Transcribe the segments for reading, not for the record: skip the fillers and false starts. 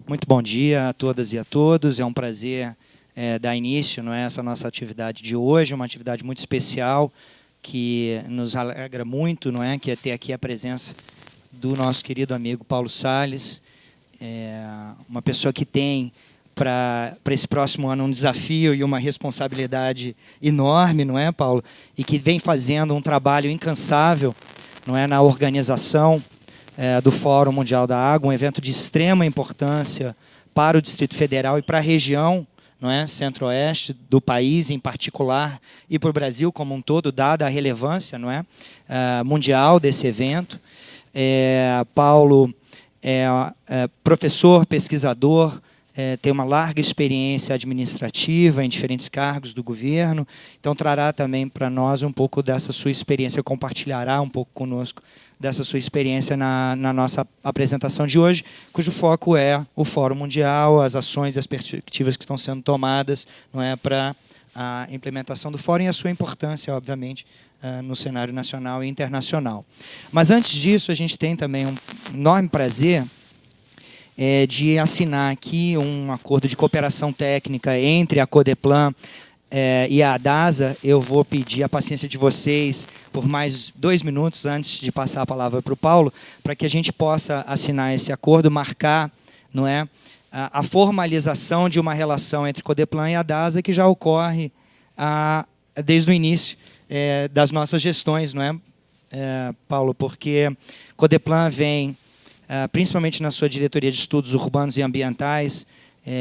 Muito bom dia a todas e a todos. É um prazer dar início, não é, essa nossa atividade de hoje, uma atividade muito especial que nos alegra muito, não é, que é ter aqui a presença do nosso querido amigo Paulo Salles, uma pessoa que tem para esse próximo ano um desafio e uma responsabilidade enorme, não é, Paulo? E que vem fazendo um trabalho incansável, não é, na organização do Fórum Mundial da Água, um evento de extrema importância para o Distrito Federal e para a região, não é, centro-oeste do país em particular e para o Brasil como um todo, dada a relevância, não é, mundial desse evento. Paulo é professor, pesquisador, tem uma larga experiência administrativa em diferentes cargos do governo, então trará também para nós um pouco dessa sua experiência, compartilhará um pouco conosco dessa sua experiência na nossa apresentação de hoje, cujo foco é o Fórum Mundial, as ações e as perspectivas que estão sendo tomadas, não é, para a implementação do Fórum e a sua importância, obviamente, no cenário nacional e internacional. Mas antes disso, a gente tem também um enorme prazer de assinar aqui um acordo de cooperação técnica entre a Codeplan e a ADASA. Eu vou pedir a paciência de vocês por mais 2 minutos antes de passar a palavra para o Paulo, para que a gente possa assinar esse acordo, marcar, não é, a formalização de uma relação entre Codeplan e a ADASA que já ocorre desde o início das nossas gestões, não é, Paulo? Porque Codeplan vem principalmente na sua diretoria de estudos urbanos e ambientais,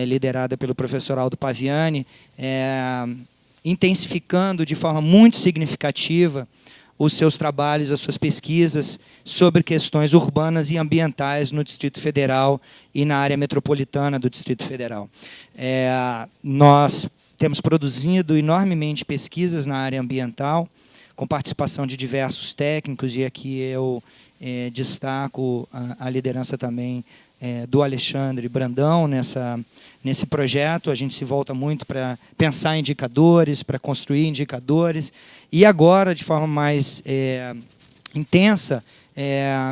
liderada pelo professor Aldo Paviani, intensificando de forma muito significativa os seus trabalhos, as suas pesquisas sobre questões urbanas e ambientais no Distrito Federal e na área metropolitana do Distrito Federal. Nós temos produzido enormemente pesquisas na área ambiental, com participação de diversos técnicos, e aqui eu destaco a liderança também do Alexandre Brandão nesse projeto. A gente se volta muito para pensar indicadores, para construir indicadores, e agora, de forma mais intensa,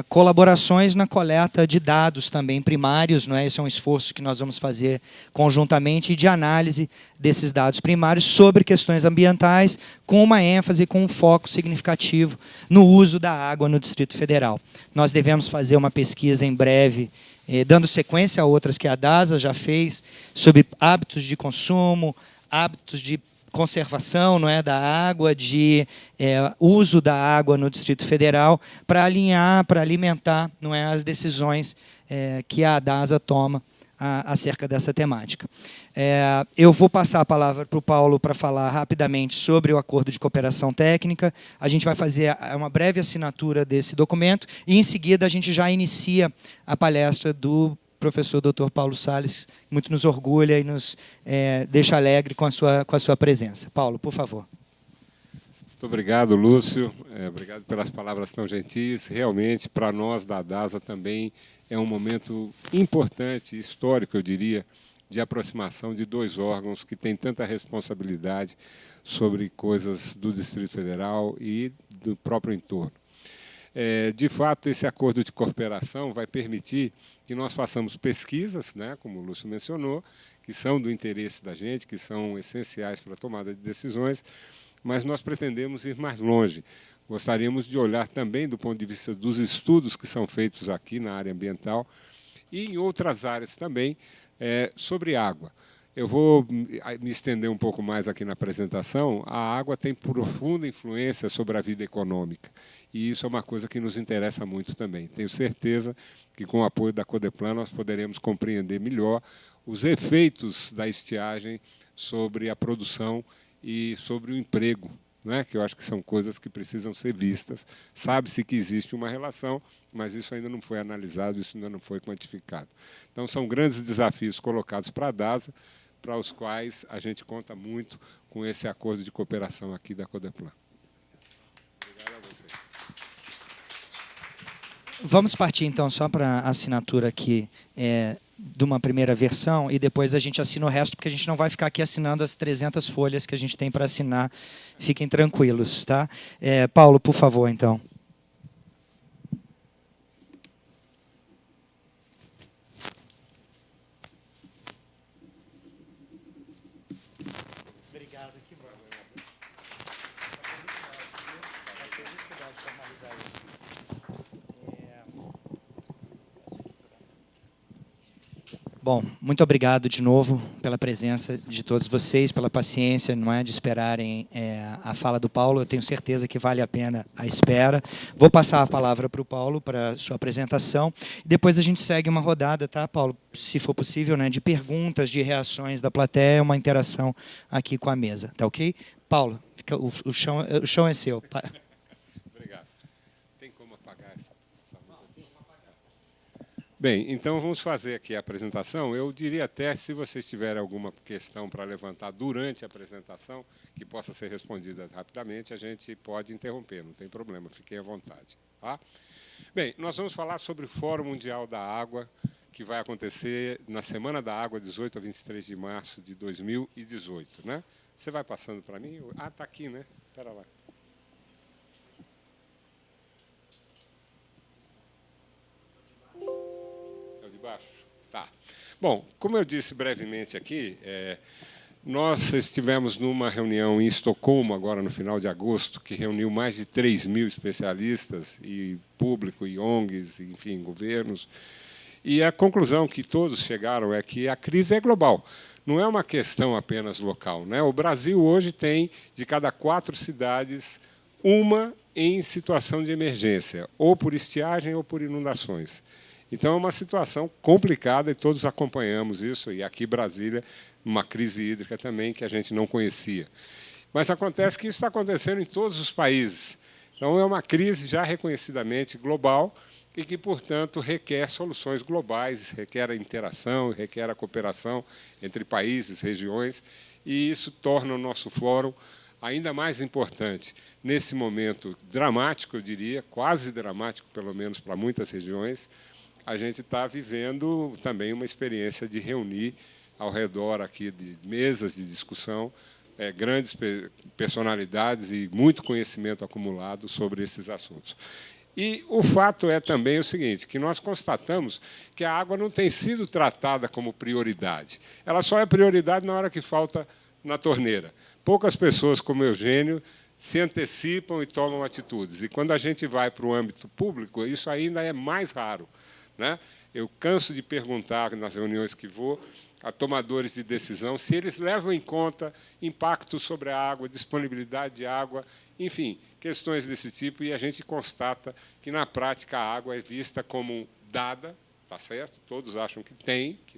colaborações na coleta de dados também primários, não é? Esse é um esforço que nós vamos fazer conjuntamente de análise desses dados primários sobre questões ambientais, com uma ênfase, com um foco significativo no uso da água no Distrito Federal. Nós devemos fazer uma pesquisa em breve, dando sequência a outras que a DASA já fez, sobre hábitos de consumo, hábitos de conservação, não é, da água, de uso da água no Distrito Federal, para alinhar, para alimentar, não é, as decisões que a DASA toma acerca dessa temática. Eu vou passar a palavra para o Paulo para falar rapidamente sobre o acordo de cooperação técnica. A gente vai fazer uma breve assinatura desse documento e, em seguida, a gente já inicia a palestra do professor Dr. Paulo Salles, muito nos orgulha e nos deixa alegre com a sua presença. Paulo, por favor. Muito obrigado, Lúcio. Obrigado pelas palavras tão gentis. Realmente, para nós da DASA também é um momento importante, histórico, eu diria, de aproximação de 2 órgãos que têm tanta responsabilidade sobre coisas do Distrito Federal e do próprio entorno. De fato, esse acordo de cooperação vai permitir que nós façamos pesquisas, né, como o Lúcio mencionou, que são do interesse da gente, que são essenciais para a tomada de decisões, mas nós pretendemos ir mais longe. Gostaríamos de olhar também do ponto de vista dos estudos que são feitos aqui na área ambiental e em outras áreas também sobre água. Eu vou me estender um pouco mais aqui na apresentação. A água tem profunda influência sobre a vida econômica. E isso é uma coisa que nos interessa muito também. Tenho certeza que, com o apoio da Codeplan, nós poderemos compreender melhor os efeitos da estiagem sobre a produção e sobre o emprego, né? Que eu acho que são coisas que precisam ser vistas. Sabe-se que existe uma relação, mas isso ainda não foi analisado, isso ainda não foi quantificado. Então, são grandes desafios colocados para a DASA, para os quais a gente conta muito com esse acordo de cooperação aqui da Codeplan. Obrigado a você. Vamos partir, então, só para a assinatura aqui de uma primeira versão, e depois a gente assina o resto, porque a gente não vai ficar aqui assinando as 300 folhas que a gente tem para assinar. Fiquem tranquilos, tá? Paulo, por favor, então. Obrigado, que bom. Uma felicidade formalizar isso. Bom, muito obrigado de novo pela presença de todos vocês, pela paciência, não é, de esperarem a fala do Paulo. Eu tenho certeza que vale a pena a espera. Vou passar a palavra para o Paulo, para a sua apresentação. Depois a gente segue uma rodada, tá, Paulo? Se for possível, né, de perguntas, de reações da plateia, uma interação aqui com a mesa. Tá ok? Paulo, o chão é seu. Obrigado. Tem como apagar essa luz aqui? Bem, então vamos fazer aqui a apresentação. Eu diria até, se vocês tiverem alguma questão para levantar durante a apresentação, que possa ser respondida rapidamente, a gente pode interromper, não tem problema, fiquem à vontade. Tá? Bem, nós vamos falar sobre o Fórum Mundial da Água, que vai acontecer na Semana da Água, 18 a 23 de março de 2018. Né? Você vai passando para mim? Ah, está aqui, né? Espera lá. Baixo. Tá. Bom, como eu disse brevemente aqui, nós estivemos numa reunião em Estocolmo, agora no final de agosto, que reuniu mais de 3.000 especialistas, e público, e ONGs, enfim, governos. E a conclusão que todos chegaram é que a crise é global. Não é uma questão apenas local. Né? O Brasil hoje tem, de cada 4 cidades, uma em situação de emergência, ou por estiagem ou por inundações. Então, é uma situação complicada e todos acompanhamos isso, e aqui Brasília, uma crise hídrica também que a gente não conhecia. Mas acontece que isso está acontecendo em todos os países. Então, é uma crise já reconhecidamente global e que, portanto, requer soluções globais, requer a interação, requer a cooperação entre países, regiões, e isso torna o nosso fórum ainda mais importante. Nesse momento dramático, eu diria, quase dramático, pelo menos para muitas regiões, a gente está vivendo também uma experiência de reunir ao redor aqui de mesas de discussão grandes personalidades e muito conhecimento acumulado sobre esses assuntos. E o fato é também o seguinte, que nós constatamos que a água não tem sido tratada como prioridade. Ela só é prioridade na hora que falta na torneira. Poucas pessoas, como Eugênio, se antecipam e tomam atitudes. E quando a gente vai para o âmbito público, isso ainda é mais raro. Né? Eu canso de perguntar, nas reuniões que vou, a tomadores de decisão se eles levam em conta impacto sobre a água, disponibilidade de água, enfim, questões desse tipo, e a gente constata que, na prática, a água é vista como dada, tá certo? Todos acham que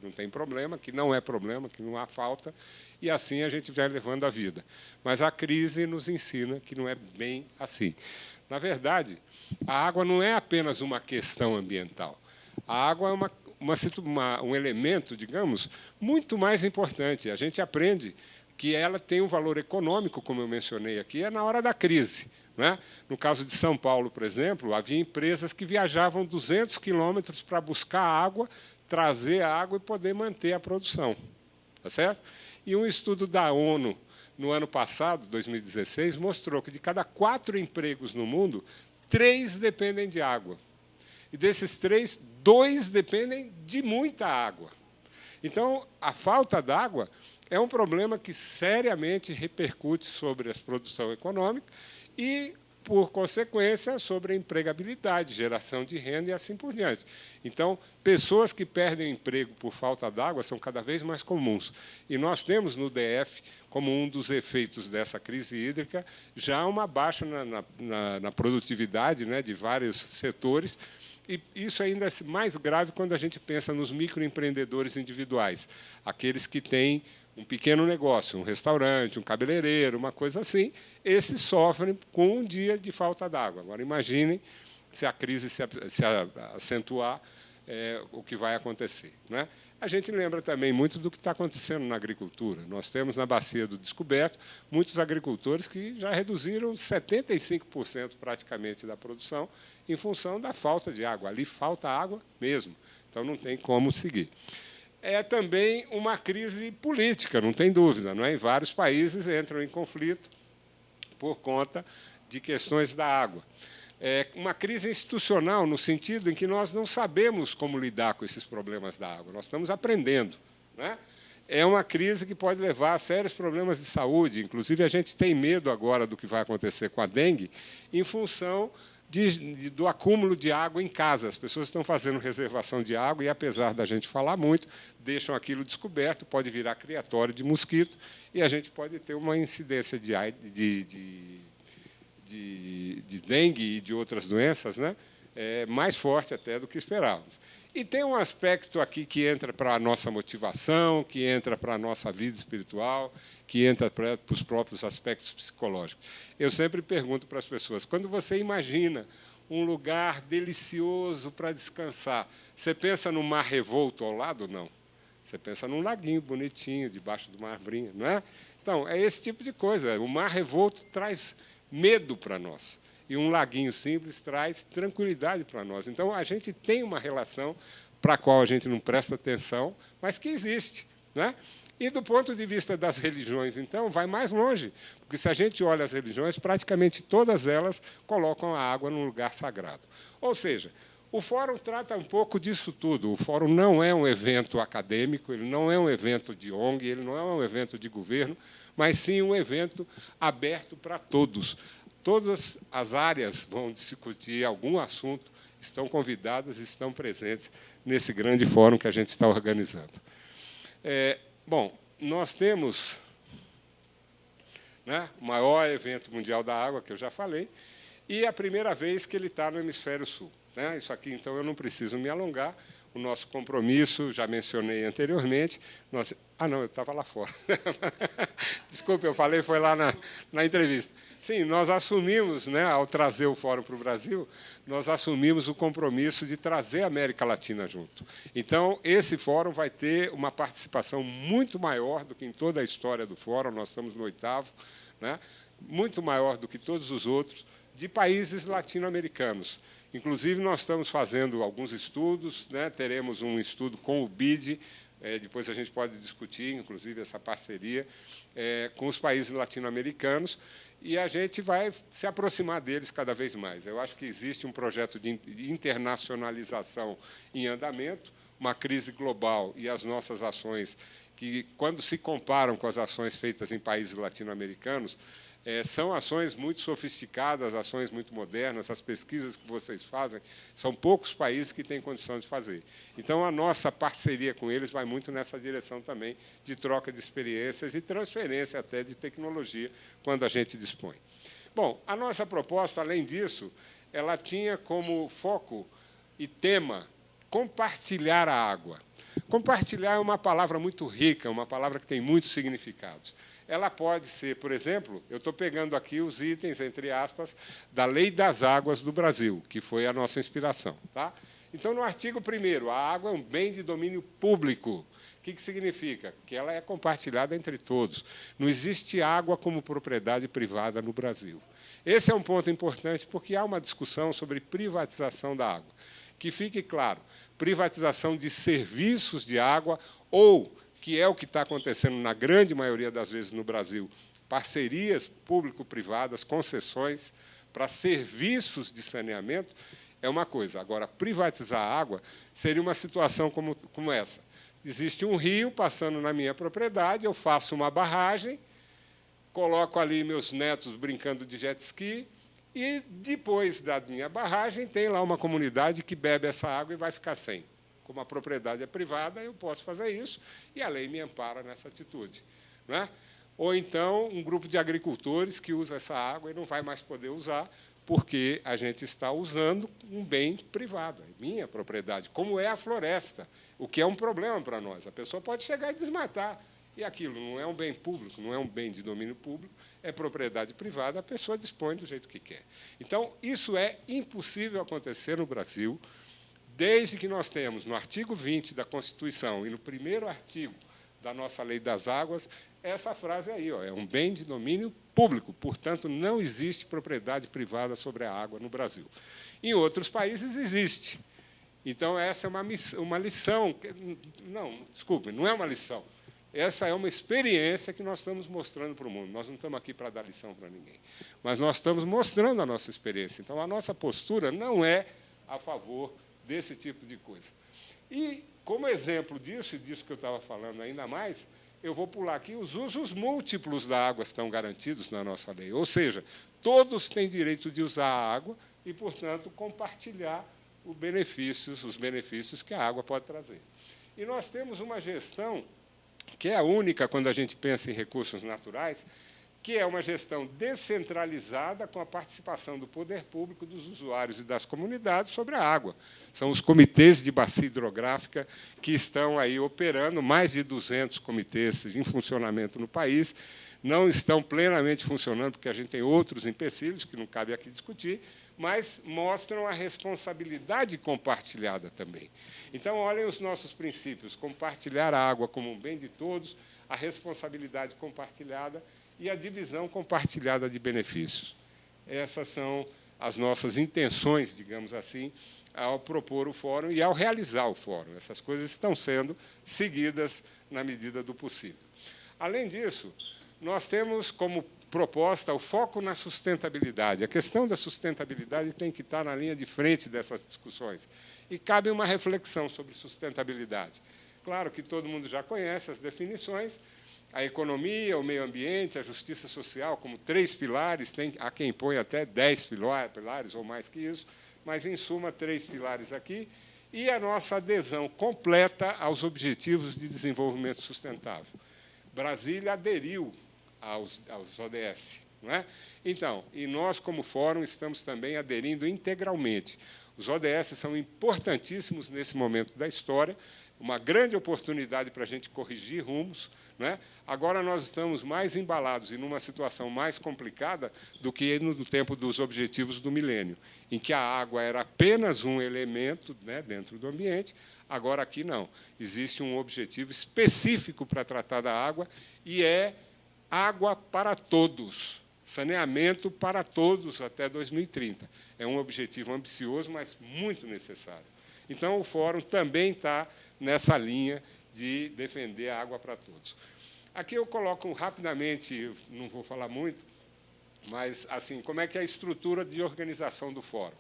não tem problema, que não é problema, que não há falta, e assim a gente vai levando a vida. Mas a crise nos ensina que não é bem assim. Na verdade, a água não é apenas uma questão ambiental. A água é um elemento, digamos, muito mais importante. A gente aprende que ela tem um valor econômico, como eu mencionei aqui, é na hora da crise. Né? No caso de São Paulo, por exemplo, havia empresas que viajavam 200 quilômetros para buscar água, trazer a água e poder manter a produção. Tá certo? E um estudo da ONU, no ano passado, 2016, mostrou que, de cada 4 empregos no mundo, 3 dependem de água. E desses 3, 2 dependem de muita água. Então, a falta d'água é um problema que seriamente repercute sobre a produção econômica e, por consequência, sobre a empregabilidade, geração de renda e assim por diante. Então, pessoas que perdem emprego por falta d'água são cada vez mais comuns. E nós temos no DF, como um dos efeitos dessa crise hídrica, já uma baixa na produtividade, né, de vários setores. E isso ainda é mais grave quando a gente pensa nos microempreendedores individuais, aqueles que têm um pequeno negócio, um restaurante, um cabeleireiro, uma coisa assim, esses sofrem com um dia de falta d'água. Agora, imaginem se a crise se acentuar, o que vai acontecer. Né? A gente lembra também muito do que está acontecendo na agricultura. Nós temos, na Bacia do Descoberto, muitos agricultores que já reduziram 75% praticamente da produção em função da falta de água. Ali falta água mesmo, então não tem como seguir. É também uma crise política, não tem dúvida. Não é? Em vários países entram em conflito por conta de questões da água. É uma crise institucional, no sentido em que nós não sabemos como lidar com esses problemas da água. Nós estamos aprendendo. Né? é uma crise que pode levar a sérios problemas de saúde. Inclusive, a gente tem medo agora do que vai acontecer com a dengue, em função do acúmulo de água em casa. As pessoas estão fazendo reservação de água e, apesar da gente falar muito, deixam aquilo descoberto, pode virar criatório de mosquito, e a gente pode ter uma incidência de dengue e de outras doenças, né, mais forte até do que esperávamos. E tem um aspecto aqui que entra para a nossa motivação, que entra para a nossa vida espiritual, que entra para os próprios aspectos psicológicos. Eu sempre pergunto para as pessoas, quando você imagina um lugar delicioso para descansar, você pensa no mar revolto ao lado? Não. Você pensa num laguinho bonitinho, debaixo de uma arvrinha, não é? Então, é esse tipo de coisa. O mar revolto traz medo para nós. E um laguinho simples traz tranquilidade para nós. Então, a gente tem uma relação para a qual a gente não presta atenção, mas que existe, né? E, do ponto de vista das religiões, então, vai mais longe. Porque, se a gente olha as religiões, praticamente todas elas colocam a água num lugar sagrado. Ou seja, o Fórum trata um pouco disso tudo. O Fórum não é um evento acadêmico, ele não é um evento de ONG, ele não é um evento de governo, mas, sim, um evento aberto para todos. Todas as áreas vão discutir algum assunto, estão convidadas e estão presentes nesse grande fórum que a gente está organizando. Bom, nós temos, né, o maior evento mundial da água, que eu já falei, e é a primeira vez que ele está no Hemisfério Sul, né? Isso aqui, então, eu não preciso me alongar. O nosso compromisso, já mencionei anteriormente. Não, eu estava lá fora. Desculpe, eu falei, foi lá na entrevista. Sim, nós assumimos, né, ao trazer o Fórum para o Brasil, nós assumimos o compromisso de trazer a América Latina junto. Então, esse Fórum vai ter uma participação muito maior do que em toda a história do Fórum, nós estamos no 8º, né, muito maior do que todos os outros, de países latino-americanos. Inclusive, nós estamos fazendo alguns estudos, né? Teremos um estudo com o BID, depois a gente pode discutir, inclusive, essa parceria com os países latino-americanos, e a gente vai se aproximar deles cada vez mais. Eu acho que existe um projeto de internacionalização em andamento, uma crise global e as nossas ações, que, quando se comparam com as ações feitas em países latino-americanos, são ações muito sofisticadas, ações muito modernas. As pesquisas que vocês fazem, são poucos países que têm condição de fazer. Então, a nossa parceria com eles vai muito nessa direção também, de troca de experiências e transferência até de tecnologia, quando a gente dispõe. Bom, a nossa proposta, além disso, ela tinha como foco e tema compartilhar a água. Compartilhar é uma palavra muito rica, uma palavra que tem muitos significados. Ela pode ser, por exemplo, eu estou pegando aqui os itens, entre aspas, da Lei das Águas do Brasil, que foi a nossa inspiração. Tá? Então, no artigo 1º, a água é um bem de domínio público. O que significa? Que ela é compartilhada entre todos. Não existe água como propriedade privada no Brasil. Esse é um ponto importante, porque há uma discussão sobre privatização da água. Que fique claro, privatização de serviços de água ou, que é o que está acontecendo na grande maioria das vezes no Brasil, parcerias público-privadas, concessões para serviços de saneamento, é uma coisa. Agora, privatizar a água seria uma situação como essa. Existe um rio passando na minha propriedade, eu faço uma barragem, coloco ali meus netos brincando de jet ski, e, depois da minha barragem, tem lá uma comunidade que bebe essa água e vai ficar sem. Como a propriedade é privada, eu posso fazer isso, e a lei me ampara nessa atitude. Não é? Ou, então, um grupo de agricultores que usa essa água e não vai mais poder usar, porque a gente está usando um bem privado, é minha propriedade, como é a floresta, o que é um problema para nós. A pessoa pode chegar e desmatar, e aquilo não é um bem público, não é um bem de domínio público, é propriedade privada, a pessoa dispõe do jeito que quer. Então, isso é impossível acontecer no Brasil, desde que nós temos, no artigo 20 da Constituição e no 1º artigo da nossa Lei das Águas, essa frase aí, ó, é um bem de domínio público, portanto, não existe propriedade privada sobre a água no Brasil. Em outros países existe. Então, essa é uma lição. Não, desculpe, não é uma lição. Essa é uma experiência que nós estamos mostrando para o mundo. Nós não estamos aqui para dar lição para ninguém, mas nós estamos mostrando a nossa experiência. Então, a nossa postura não é a favor desse tipo de coisa. E, como exemplo disso, e disso que eu estava falando ainda mais, eu vou pular aqui, os usos múltiplos da água estão garantidos na nossa lei. Ou seja, todos têm direito de usar a água e, portanto, compartilhar os benefícios que a água pode trazer. E nós temos uma gestão que é a única quando a gente pensa em recursos naturais, que é uma gestão descentralizada com a participação do poder público, dos usuários e das comunidades sobre a água. São os comitês de bacia hidrográfica que estão aí operando, mais de 200 comitês em funcionamento no país, não estão plenamente funcionando, porque a gente tem outros empecilhos, que não cabe aqui discutir, mas mostram a responsabilidade compartilhada também. Então, olhem os nossos princípios, compartilhar a água como um bem de todos, a responsabilidade compartilhada e a divisão compartilhada de benefícios. Essas são as nossas intenções, digamos assim, ao propor o fórum e ao realizar o fórum. Essas coisas estão sendo seguidas na medida do possível. Além disso, nós temos como proposta o foco na sustentabilidade. A questão da sustentabilidade tem que estar na linha de frente dessas discussões. E cabe uma reflexão sobre sustentabilidade. Claro que todo mundo já conhece as definições, a economia, o meio ambiente, a justiça social, como 3 pilares, há quem põe até 10 pilares ou mais que isso, mas, em suma, 3 pilares aqui, e a nossa adesão completa aos Objetivos de Desenvolvimento Sustentável. Brasília aderiu aos ODS. Não é? Então, e nós, como fórum, estamos também aderindo integralmente. Os ODS são importantíssimos nesse momento da história, uma grande oportunidade para a gente corrigir rumos. Né? Agora nós estamos mais embalados e numa situação mais complicada do que no tempo dos Objetivos do Milênio, em que a água era apenas um elemento, né, dentro do ambiente. Agora, aqui, não. Existe um objetivo específico para tratar da água, e é água para todos, saneamento para todos até 2030. É um objetivo ambicioso, mas muito necessário. Então, o Fórum também está nessa linha de defender a água para todos. Aqui eu coloco rapidamente, não vou falar muito, mas assim, como é que é a estrutura de organização do Fórum?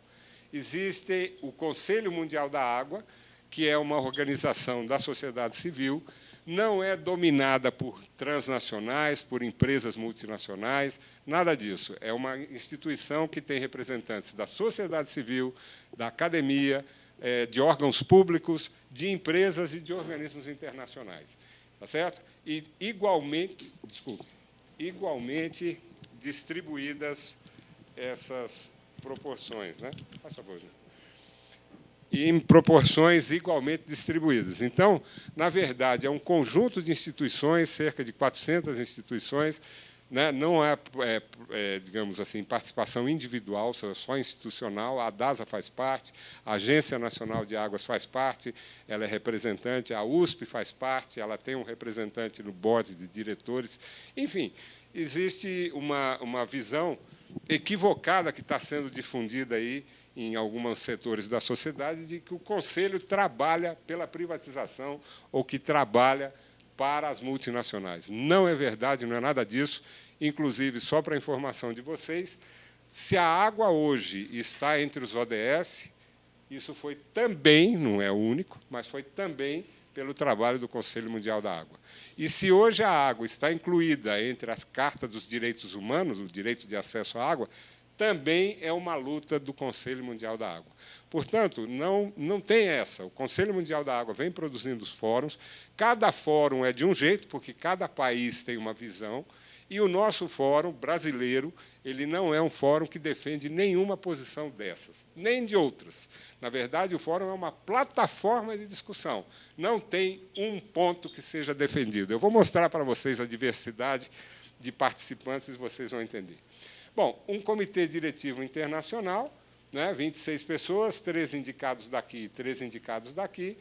Existe o Conselho Mundial da Água, que é uma organização da sociedade civil, não é dominada por transnacionais, por empresas multinacionais, nada disso. É uma instituição que tem representantes da sociedade civil, da academia, de órgãos públicos, de empresas e de organismos internacionais. Tá certo? E igualmente distribuídas essas proporções. Né? Faz favor, Ju. E em proporções igualmente distribuídas. Então, na verdade, é um conjunto de instituições, cerca de 400 instituições, né? Não é, digamos assim, participação individual, só institucional. A DASA faz parte, a Agência Nacional de Águas faz parte, ela é representante, a USP faz parte, ela tem um representante no board de diretores. Enfim, existe uma visão equivocada que está sendo difundida aí em alguns setores da sociedade de que o Conselho trabalha pela privatização ou que trabalha para as multinacionais. Não é verdade, não é nada disso. Inclusive, só para a informação de vocês, se a água hoje está entre os ODS, isso foi também, não é o único, mas foi também pelo trabalho do Conselho Mundial da Água. E se hoje a água está incluída entre as Cartas dos Direitos Humanos, o direito de acesso à água, também é uma luta do Conselho Mundial da Água. Portanto, não tem essa. O Conselho Mundial da Água vem produzindo os fóruns, cada fórum é de um jeito, porque cada país tem uma visão, e o nosso fórum brasileiro, ele não é um fórum que defende nenhuma posição dessas, nem de outras. Na verdade, o fórum é uma plataforma de discussão, não tem um ponto que seja defendido. Eu vou mostrar para vocês a diversidade de participantes e vocês vão entender. Bom, um comitê diretivo internacional, né, 26 pessoas, 3 indicados daqui e 3 indicados daqui,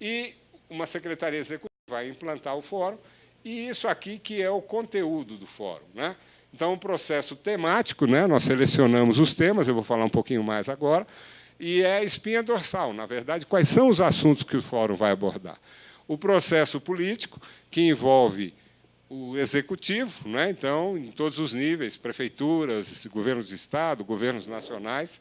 e uma secretaria executiva vai implantar o fórum, e isso aqui que é o conteúdo do fórum. Né? Então, um processo temático, né, nós selecionamos os temas, eu vou falar um pouquinho mais agora, e é a espinha dorsal, na verdade, quais são os assuntos que o fórum vai abordar. O processo político, que envolve o executivo, né? Então, em todos os níveis, prefeituras, governos de Estado, governos nacionais,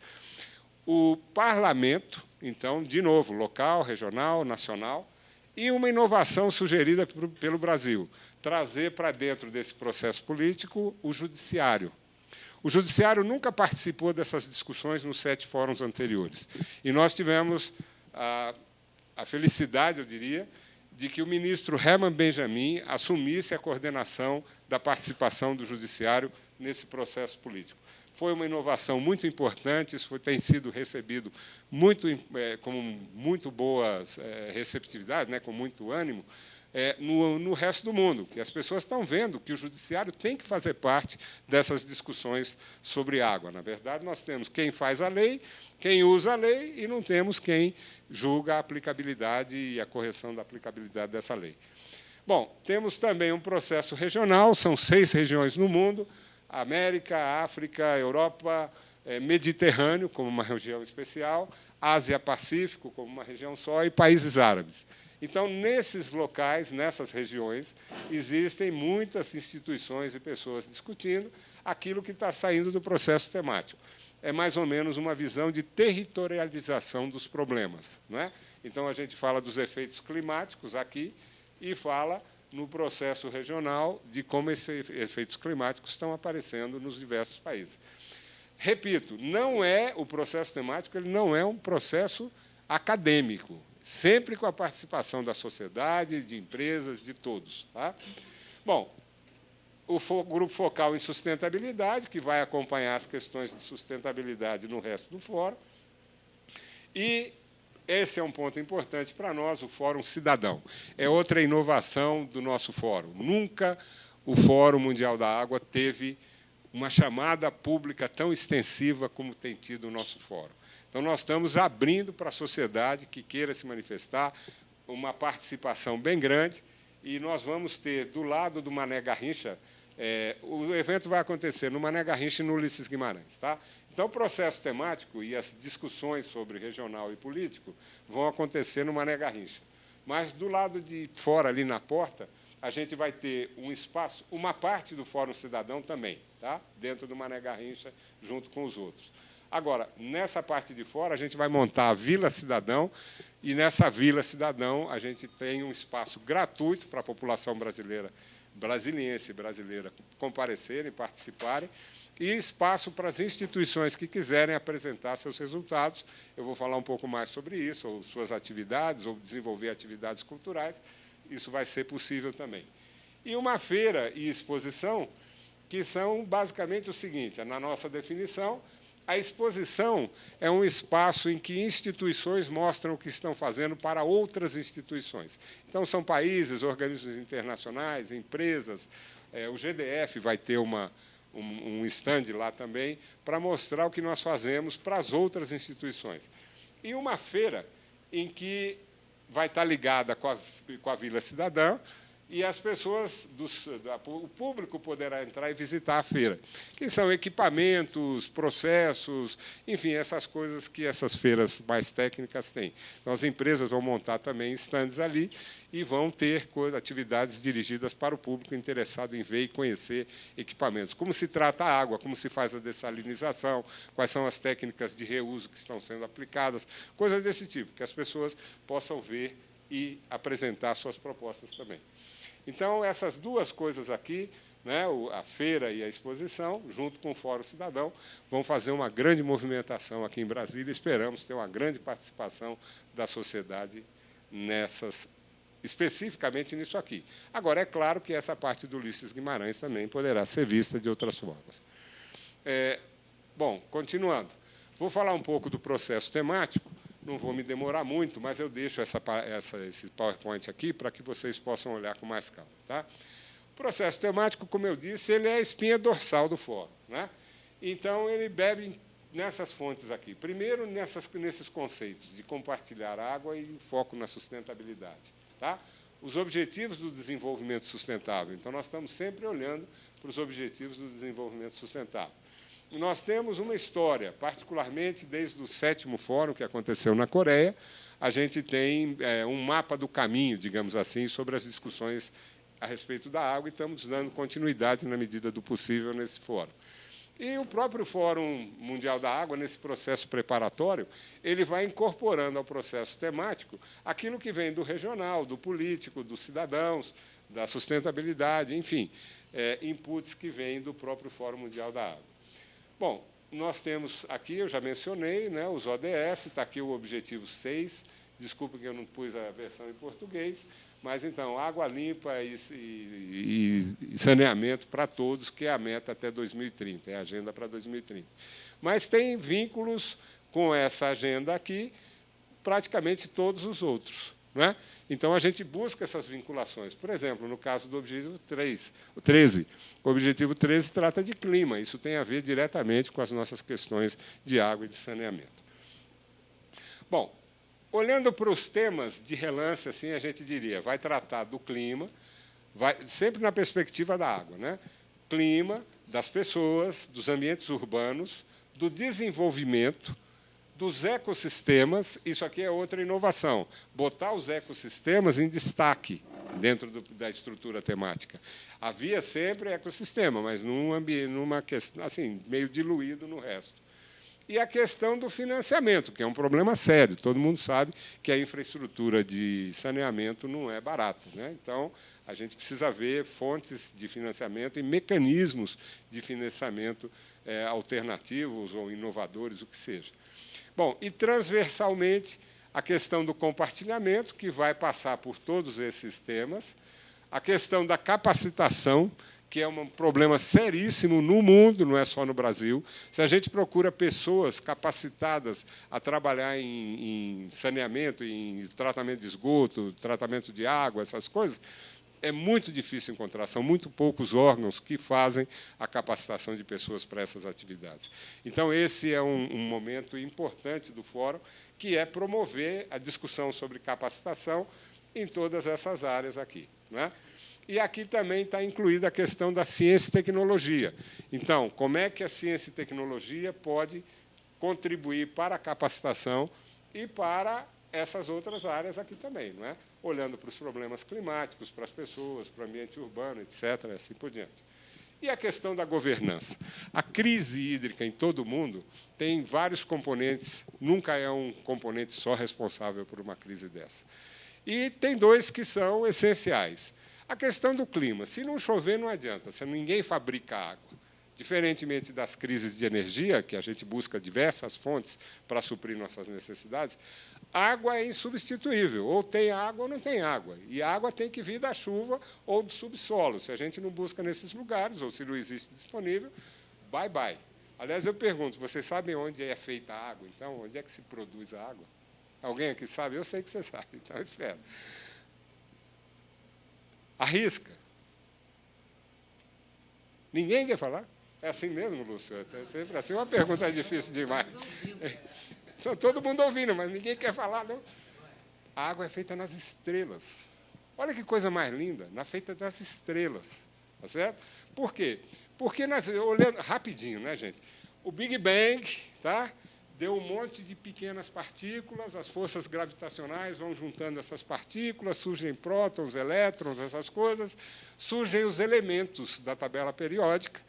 o parlamento, Então, de novo, local, regional, nacional, e uma inovação sugerida pelo Brasil, trazer para dentro desse processo político o judiciário. O judiciário nunca participou dessas discussões nos 7 fóruns anteriores. E nós tivemos a felicidade, eu diria, de que o ministro Herman Benjamin assumisse a coordenação da participação do judiciário nesse processo político. Foi uma inovação muito importante, isso tem sido recebido com muito boa receptividade, né, com muito ânimo, no resto do mundo, que as pessoas estão vendo que o judiciário tem que fazer parte dessas discussões sobre água. Na verdade, nós temos quem faz a lei, quem usa a lei, e não temos quem julga a aplicabilidade e a correção da aplicabilidade dessa lei. Bom, temos também um processo regional, são 6 regiões no mundo, América, África, Europa, Mediterrâneo, como uma região especial, Ásia-Pacífico, como uma região só, e países árabes. Então, nesses locais, nessas regiões, existem muitas instituições e pessoas discutindo aquilo que está saindo do processo temático. É mais ou menos uma visão de territorialização dos problemas, não é? Então, a gente fala dos efeitos climáticos aqui e fala no processo regional de como esses efeitos climáticos estão aparecendo nos diversos países. Repito, o processo temático ele não é um processo acadêmico, sempre com a participação da sociedade, de empresas, de todos. Tá? Bom, o grupo focal em sustentabilidade, que vai acompanhar as questões de sustentabilidade no resto do fórum, e esse é um ponto importante para nós, o Fórum Cidadão. É outra inovação do nosso fórum. Nunca o Fórum Mundial da Água teve uma chamada pública tão extensiva como tem tido o nosso fórum. Então, nós estamos abrindo para a sociedade que queira se manifestar uma participação bem grande, e nós vamos ter, do lado do Mané Garrincha, o evento vai acontecer no Mané Garrincha e no Ulisses Guimarães. Tá? Então, o processo temático e as discussões sobre regional e político vão acontecer no Mané Garrincha. Mas, do lado de fora, ali na porta, a gente vai ter um espaço, uma parte do Fórum Cidadão também, tá? Dentro do Mané Garrincha, junto com os outros. Agora, nessa parte de fora, a gente vai montar a Vila Cidadão, e, nessa Vila Cidadão, a gente tem um espaço gratuito para a população brasiliense e brasileira comparecerem, participarem, e espaço para as instituições que quiserem apresentar seus resultados. Eu vou falar um pouco mais sobre isso, ou suas atividades, ou desenvolver atividades culturais. Isso vai ser possível também. E uma feira e exposição, que são basicamente o seguinte, na nossa definição, a exposição é um espaço em que instituições mostram o que estão fazendo para outras instituições. Então, são países, organismos internacionais, empresas. O GDF vai ter um stand lá também para mostrar o que nós fazemos para as outras instituições. E uma feira em que vai estar ligada com a Vila Cidadã, e as pessoas, o público poderá entrar e visitar a feira, que são equipamentos, processos, enfim, essas coisas que essas feiras mais técnicas têm. Então, as empresas vão montar também estandes ali e vão ter atividades dirigidas para o público interessado em ver e conhecer equipamentos. Como se trata a água, como se faz a dessalinização, quais são as técnicas de reuso que estão sendo aplicadas, coisas desse tipo, que as pessoas possam ver e apresentar suas propostas também. Então, essas duas coisas aqui, né, a feira e a exposição, junto com o Fórum Cidadão, vão fazer uma grande movimentação aqui em Brasília. Esperamos ter uma grande participação da sociedade especificamente nisso aqui. Agora, é claro que essa parte do Ulisses Guimarães também poderá ser vista de outras formas. Bom, continuando. Vou falar um pouco do processo temático. Não vou me demorar muito, mas eu deixo esse PowerPoint aqui para que vocês possam olhar com mais calma. Tá? O processo temático, como eu disse, ele é a espinha dorsal do fórum. Né? Então, ele bebe nessas fontes aqui. Primeiro, nesses conceitos de compartilhar água e foco na sustentabilidade. Tá? Os objetivos do desenvolvimento sustentável. Então, nós estamos sempre olhando para os objetivos do desenvolvimento sustentável. Nós temos uma história, particularmente desde o 7º Fórum, que aconteceu na Coreia, a gente tem um mapa do caminho, digamos assim, sobre as discussões a respeito da água, e estamos dando continuidade, na medida do possível, nesse fórum. E o próprio Fórum Mundial da Água, nesse processo preparatório, ele vai incorporando ao processo temático aquilo que vem do regional, do político, dos cidadãos, da sustentabilidade, enfim, inputs que vêm do próprio Fórum Mundial da Água. Bom, nós temos aqui, eu já mencionei, né, os ODS, está aqui o objetivo 6, desculpa que eu não pus a versão em português, mas, então, água limpa e saneamento para todos, que é a meta até 2030, é a agenda para 2030. Mas tem vínculos com essa agenda aqui, praticamente todos os outros, não é? Então, a gente busca essas vinculações. Por exemplo, no caso do objetivo 13, o objetivo 13 trata de clima, isso tem a ver diretamente com as nossas questões de água e de saneamento. Bom, olhando para os temas de relance, assim, a gente diria, vai tratar do clima, sempre na perspectiva da água, né? Clima, das pessoas, dos ambientes urbanos, do desenvolvimento, dos ecossistemas. Isso aqui é outra inovação, botar os ecossistemas em destaque dentro da estrutura temática. Havia sempre ecossistema, mas numa questão assim, meio diluído no resto. E a questão do financiamento, que é um problema sério. Todo mundo sabe que a infraestrutura de saneamento não é barata, né? Então, a gente precisa ver fontes de financiamento e mecanismos de financiamento alternativos ou inovadores, o que seja. Bom, e, transversalmente, a questão do compartilhamento, que vai passar por todos esses temas, a questão da capacitação, que é um problema seríssimo no mundo, não é só no Brasil. Se a gente procura pessoas capacitadas a trabalhar em saneamento, em tratamento de esgoto, tratamento de água, essas coisas, é muito difícil encontrar. São muito poucos órgãos que fazem a capacitação de pessoas para essas atividades. Então, esse é um momento importante do Fórum, que é promover a discussão sobre capacitação em todas essas áreas aqui, né? E aqui também está incluída a questão da ciência e tecnologia. Então, como é que a ciência e tecnologia pode contribuir para a capacitação e para essas outras áreas aqui também, não é? Olhando para os problemas climáticos, para as pessoas, para o ambiente urbano, etc., e assim por diante. E a questão da governança. A crise hídrica em todo o mundo tem vários componentes, nunca é um componente só responsável por uma crise dessa. E tem dois que são essenciais. A questão do clima. Se não chover, não adianta, se ninguém fabrica água. Diferentemente das crises de energia, que a gente busca diversas fontes para suprir nossas necessidades, água é insubstituível. Ou tem água ou não tem água. E a água tem que vir da chuva ou do subsolo. Se a gente não busca nesses lugares, ou se não existe disponível, bye-bye. Aliás, eu pergunto, vocês sabem onde é feita a água? Então, onde é que se produz a água? Alguém aqui sabe? Eu sei que você sabe, então espera. Arrisca. Ninguém quer falar? É assim mesmo, Lúcio? É sempre assim. Uma pergunta é difícil demais. Só todo mundo ouvindo, mas ninguém quer falar, não. A água é feita nas estrelas. Olha que coisa mais linda, feita nas estrelas. Tá certo? Por quê? Porque, olhando rapidinho, né, gente? O Big Bang, tá? Deu um monte de pequenas partículas, as forças gravitacionais vão juntando essas partículas, surgem prótons, elétrons, essas coisas, surgem os elementos da tabela periódica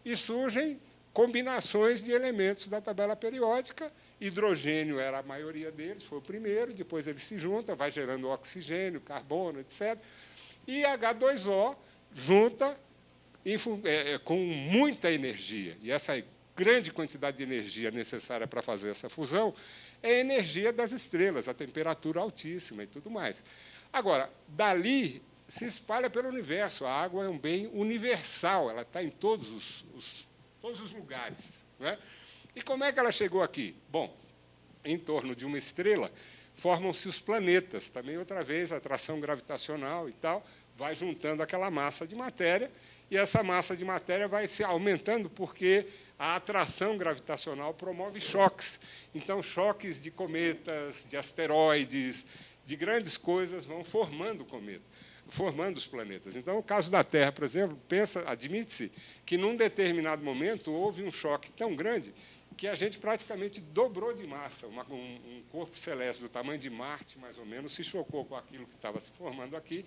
e surgem combinações de elementos da tabela periódica. Hidrogênio era a maioria deles, foi o primeiro, depois ele se junta, vai gerando oxigênio, carbono, etc. E H2O junta com muita energia. E essa grande quantidade de energia necessária para fazer essa fusão é a energia das estrelas, a temperatura altíssima e tudo mais. Agora, dali se espalha pelo universo. A água é um bem universal, ela está em todos os lugares, não é? E como é que ela chegou aqui? Bom, em torno de uma estrela formam-se os planetas, também outra vez a atração gravitacional e tal, vai juntando aquela massa de matéria, e essa massa de matéria vai se aumentando porque a atração gravitacional promove choques. Então, choques de cometas, de asteroides, de grandes coisas vão formando o cometa, formando os planetas. Então, no caso da Terra, por exemplo, admite-se que, num determinado momento, houve um choque tão grande que a gente praticamente dobrou de massa. Um corpo celeste do tamanho de Marte, mais ou menos, se chocou com aquilo que estava se formando aqui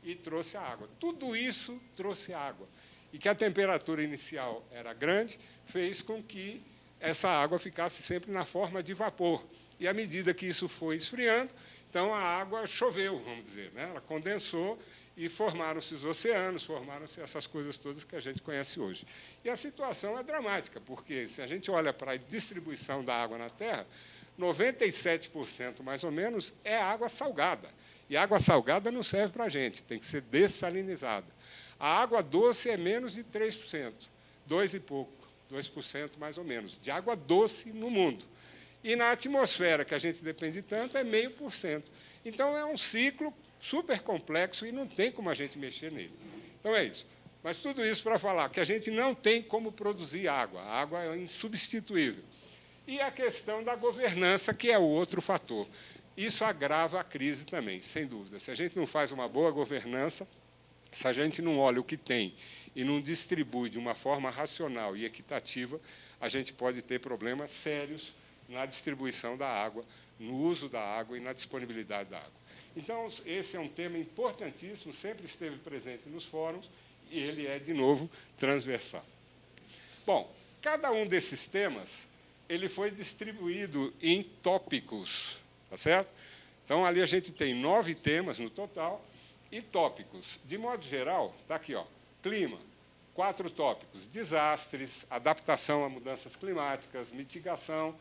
e trouxe a água. Tudo isso trouxe água. e que a temperatura inicial era grande, fez com que essa água ficasse sempre na forma de vapor. E, à medida que isso foi esfriando, então a água choveu, vamos dizer, né? Ela condensou e formaram-se os oceanos, formaram-se essas coisas todas que a gente conhece hoje. E a situação é dramática, porque, se a gente olha para a distribuição da água na Terra, 97%, mais ou menos, é água salgada. E a água salgada não serve para a gente, tem que ser dessalinizada. A água doce é menos de 3%, 2 e pouco, 2% mais ou menos, de água doce no mundo. E na atmosfera, que a gente depende tanto, é 0,5%. Então, é um ciclo super complexo e não tem como a gente mexer nele. Então, é isso. Mas tudo isso para falar que a gente não tem como produzir água. A água é insubstituível. E a questão da governança, que é o outro fator. Isso agrava a crise também, sem dúvida. Se a gente não faz uma boa governança, se a gente não olha o que tem e não distribui de uma forma racional e equitativa, a gente pode ter problemas sérios na distribuição da água, no uso da água e na disponibilidade da água. Então, esse é um tema importantíssimo, sempre esteve presente nos fóruns, e ele é, de novo, transversal. Bom, cada um desses temas ele foi distribuído em tópicos, tá certo? Então, ali a gente tem 9 temas no total, e tópicos. De modo geral, está aqui, ó, clima, 4 tópicos, desastres, adaptação a mudanças climáticas, mitigação,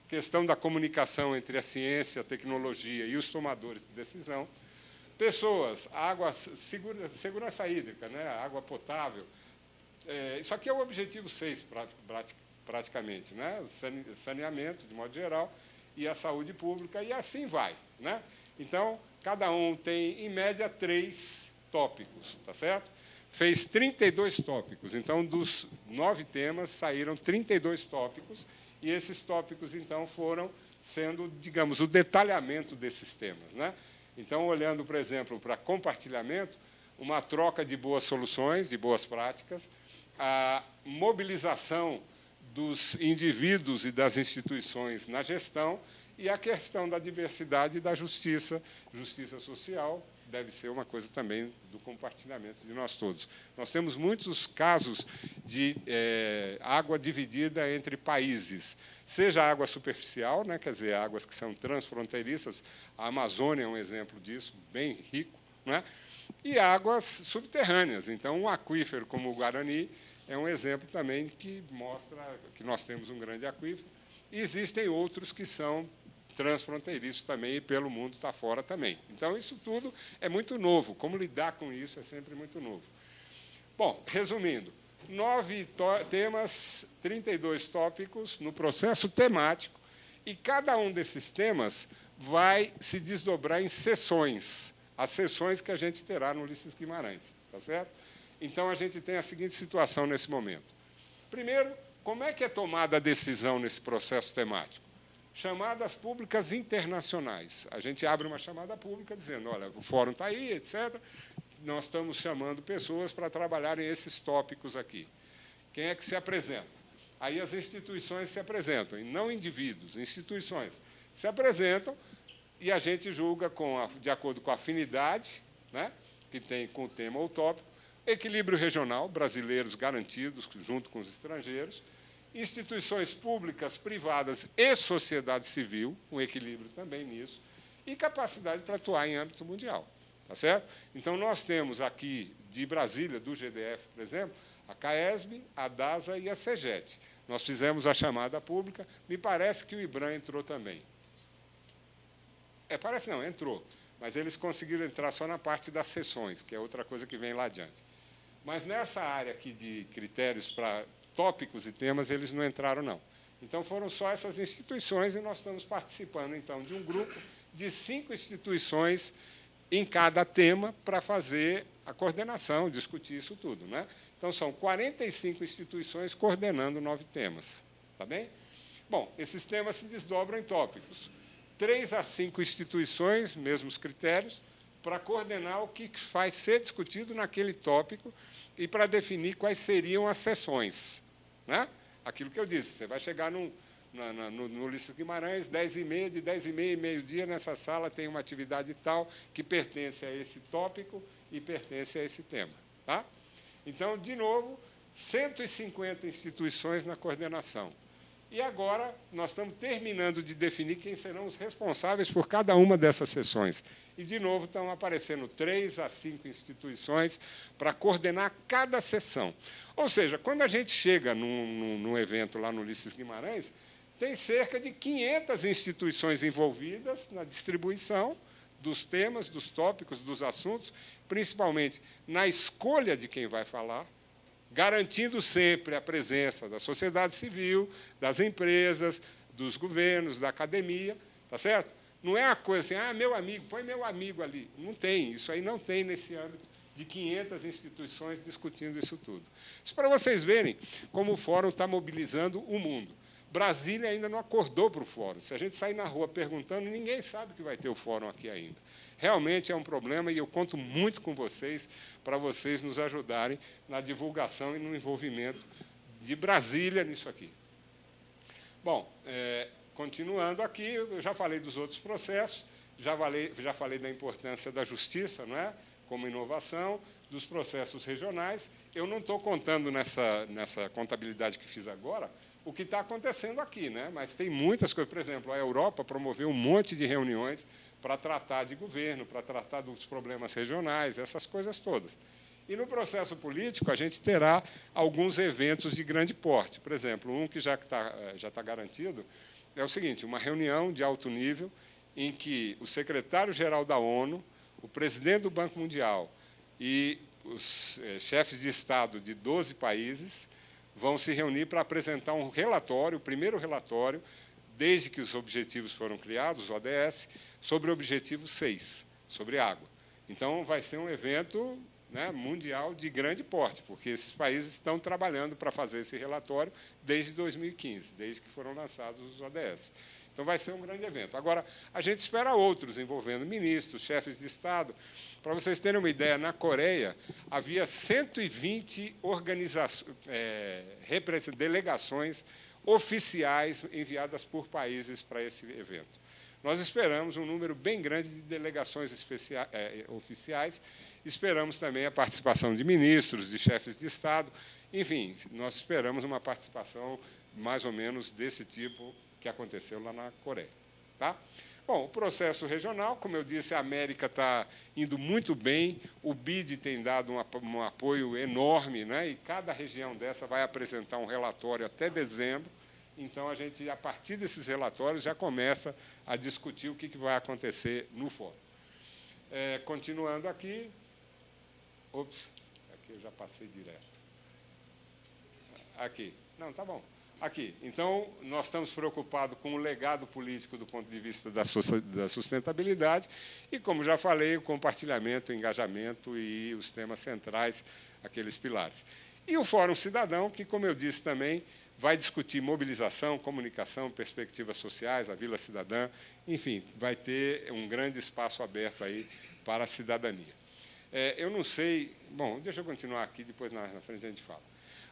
questão da comunicação entre a ciência, a tecnologia e os tomadores de decisão, pessoas, água, segurança hídrica, né, água potável. Isso aqui é o objetivo 6, praticamente, né, saneamento, de modo geral, e a saúde pública, e assim vai, né? Então, cada um tem, em média, 3 tópicos, tá certo? Fez 32 tópicos. Então, dos 9 temas, saíram 32 tópicos, e esses tópicos, então, foram sendo, digamos, o detalhamento desses temas, né? Então, olhando, por exemplo, para compartilhamento, uma troca de boas soluções, de boas práticas, a mobilização dos indivíduos e das instituições na gestão e a questão da diversidade e da justiça, justiça social, deve ser uma coisa também do compartilhamento de nós todos. Nós temos muitos casos de água dividida entre países, seja água superficial, né, quer dizer, águas que são transfronteiriças, a Amazônia é um exemplo disso, bem rico, né, e águas subterrâneas. Então, um aquífero como o Guarani é um exemplo também que mostra que nós temos um grande aquífero, e existem outros que são transfronteiriços também, e pelo mundo está fora também. Então, isso tudo é muito novo. Como lidar com isso é sempre muito novo. Bom, resumindo, 9 temas, 32 tópicos no processo temático, e cada um desses temas vai se desdobrar em sessões, as sessões que a gente terá no Ulisses Guimarães, tá certo? Então, a gente tem a seguinte situação nesse momento. Primeiro, como é que é tomada a decisão nesse processo temático? Chamadas públicas internacionais. A gente abre uma chamada pública dizendo, olha, o fórum está aí, etc. Nós estamos chamando pessoas para trabalharem esses tópicos aqui. Quem é que se apresenta? Aí as instituições se apresentam, e não indivíduos, instituições se apresentam, e a gente julga de acordo com a afinidade, né, que tem com o tema ou tópico, equilíbrio regional, brasileiros garantidos, junto com os estrangeiros, instituições públicas, privadas e sociedade civil, um equilíbrio também nisso, e capacidade para atuar em âmbito mundial. Tá certo? Então, nós temos aqui, de Brasília, do GDF, por exemplo, a CAESB, a DASA e a CEGET. Nós fizemos a chamada pública, me parece que o IBRAM entrou também. Parece não, entrou, mas eles conseguiram entrar só na parte das sessões, que é outra coisa que vem lá adiante. Mas nessa área aqui de critérios para tópicos e temas, eles não entraram, não. Então, foram só essas instituições, e nós estamos participando, então, de um grupo de 5 instituições em cada tema para fazer a coordenação, discutir isso tudo, né? Então, são 45 instituições coordenando 9 temas. Tá bem? Bom, esses temas se desdobram em tópicos. 3 a 5 instituições, mesmos critérios, para coordenar o que vai ser discutido naquele tópico e para definir quais seriam as sessões. Né? Aquilo que eu disse, você vai chegar no Ulisses Guimarães, 10h30, de 10h30 e meio-dia, nessa sala tem uma atividade tal que pertence a esse tópico e pertence a esse tema. Tá? Então, de novo, 150 instituições na coordenação. E agora nós estamos terminando de definir quem serão os responsáveis por cada uma dessas sessões. E, de novo, estão aparecendo 3 a 5 instituições para coordenar cada sessão. Ou seja, quando a gente chega num evento lá no Ulisses Guimarães, tem cerca de 500 instituições envolvidas na distribuição dos temas, dos tópicos, dos assuntos, principalmente na escolha de quem vai falar, garantindo sempre a presença da sociedade civil, das empresas, dos governos, da academia, tá certo? Não é uma coisa assim, ah, meu amigo, põe meu amigo ali. Não tem, isso aí não tem nesse âmbito de 500 instituições discutindo isso tudo. Isso para vocês verem como o Fórum está mobilizando o mundo. Brasília ainda não acordou para o Fórum. Se a gente sair na rua perguntando, ninguém sabe que vai ter o Fórum aqui ainda. Realmente é um problema e eu conto muito com vocês para vocês nos ajudarem na divulgação e no envolvimento de Brasília nisso aqui. Bom, continuando aqui, eu já falei dos outros processos, já falei da importância da justiça, não é? Como inovação, dos processos regionais. Eu não estou contando nessa contabilidade que fiz agora o que está acontecendo aqui, né? Mas tem muitas coisas. Por exemplo, a Europa promoveu um monte de reuniões para tratar de governo, para tratar dos problemas regionais, essas coisas todas. E no processo político, a gente terá alguns eventos de grande porte. Por exemplo, um que já está garantido é o seguinte, uma reunião de alto nível em que o secretário-geral da ONU, o presidente do Banco Mundial e os chefes de Estado de 12 países vão se reunir para apresentar um relatório, o primeiro relatório, desde que os objetivos foram criados, os ODS, sobre o objetivo 6, sobre água. Então, vai ser um evento, né, mundial de grande porte, porque esses países estão trabalhando para fazer esse relatório desde 2015, desde que foram lançados os ODS. Então, vai ser um grande evento. Agora, a gente espera outros, envolvendo ministros, chefes de Estado. Para vocês terem uma ideia, na Coreia, havia 120 delegações oficiais enviadas por países para esse evento. Nós esperamos um número bem grande de delegações oficiais, esperamos também a participação de ministros, de chefes de Estado, enfim, nós esperamos uma participação mais ou menos desse tipo que aconteceu lá na Coreia. Tá? Bom, o processo regional, como eu disse, a América está indo muito bem, o BID tem dado um apoio enorme, né? E cada região dessa vai apresentar um relatório até dezembro. Então, a gente, a partir desses relatórios, já começa a discutir o que vai acontecer no fórum. Continuando aqui... Ops, aqui eu já passei direto. Aqui. Não, tá bom. Aqui. Então, nós estamos preocupados com o legado político do ponto de vista da sustentabilidade e, como já falei, o compartilhamento, o engajamento e os temas centrais, aqueles pilares. E o Fórum Cidadão, que, como eu disse também, vai discutir mobilização, comunicação, perspectivas sociais, a Vila Cidadã, enfim, vai ter um grande espaço aberto aí para a cidadania. Eu não sei... Bom, deixa eu continuar aqui, depois na frente a gente fala.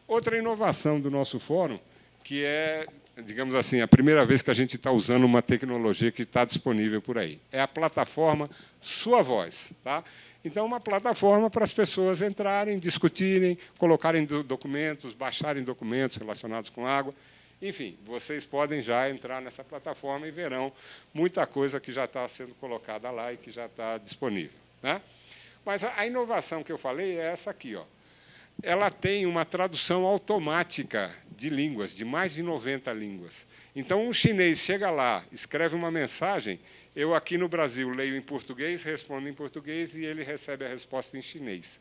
Outra inovação do nosso fórum, que é, digamos assim, a primeira vez que a gente está usando uma tecnologia que está disponível por aí. É a plataforma Sua Voz. Tá? Então, uma plataforma para as pessoas entrarem, discutirem, colocarem documentos, baixarem documentos relacionados com água. Enfim, vocês podem já entrar nessa plataforma e verão muita coisa que já está sendo colocada lá e que já está disponível. Né? Mas a inovação que eu falei é essa aqui. Ó. Ela tem uma tradução automática de línguas, de mais de 90 línguas. Então, um chinês chega lá, escreve uma mensagem, eu aqui no Brasil leio em português, respondo em português e ele recebe a resposta em chinês.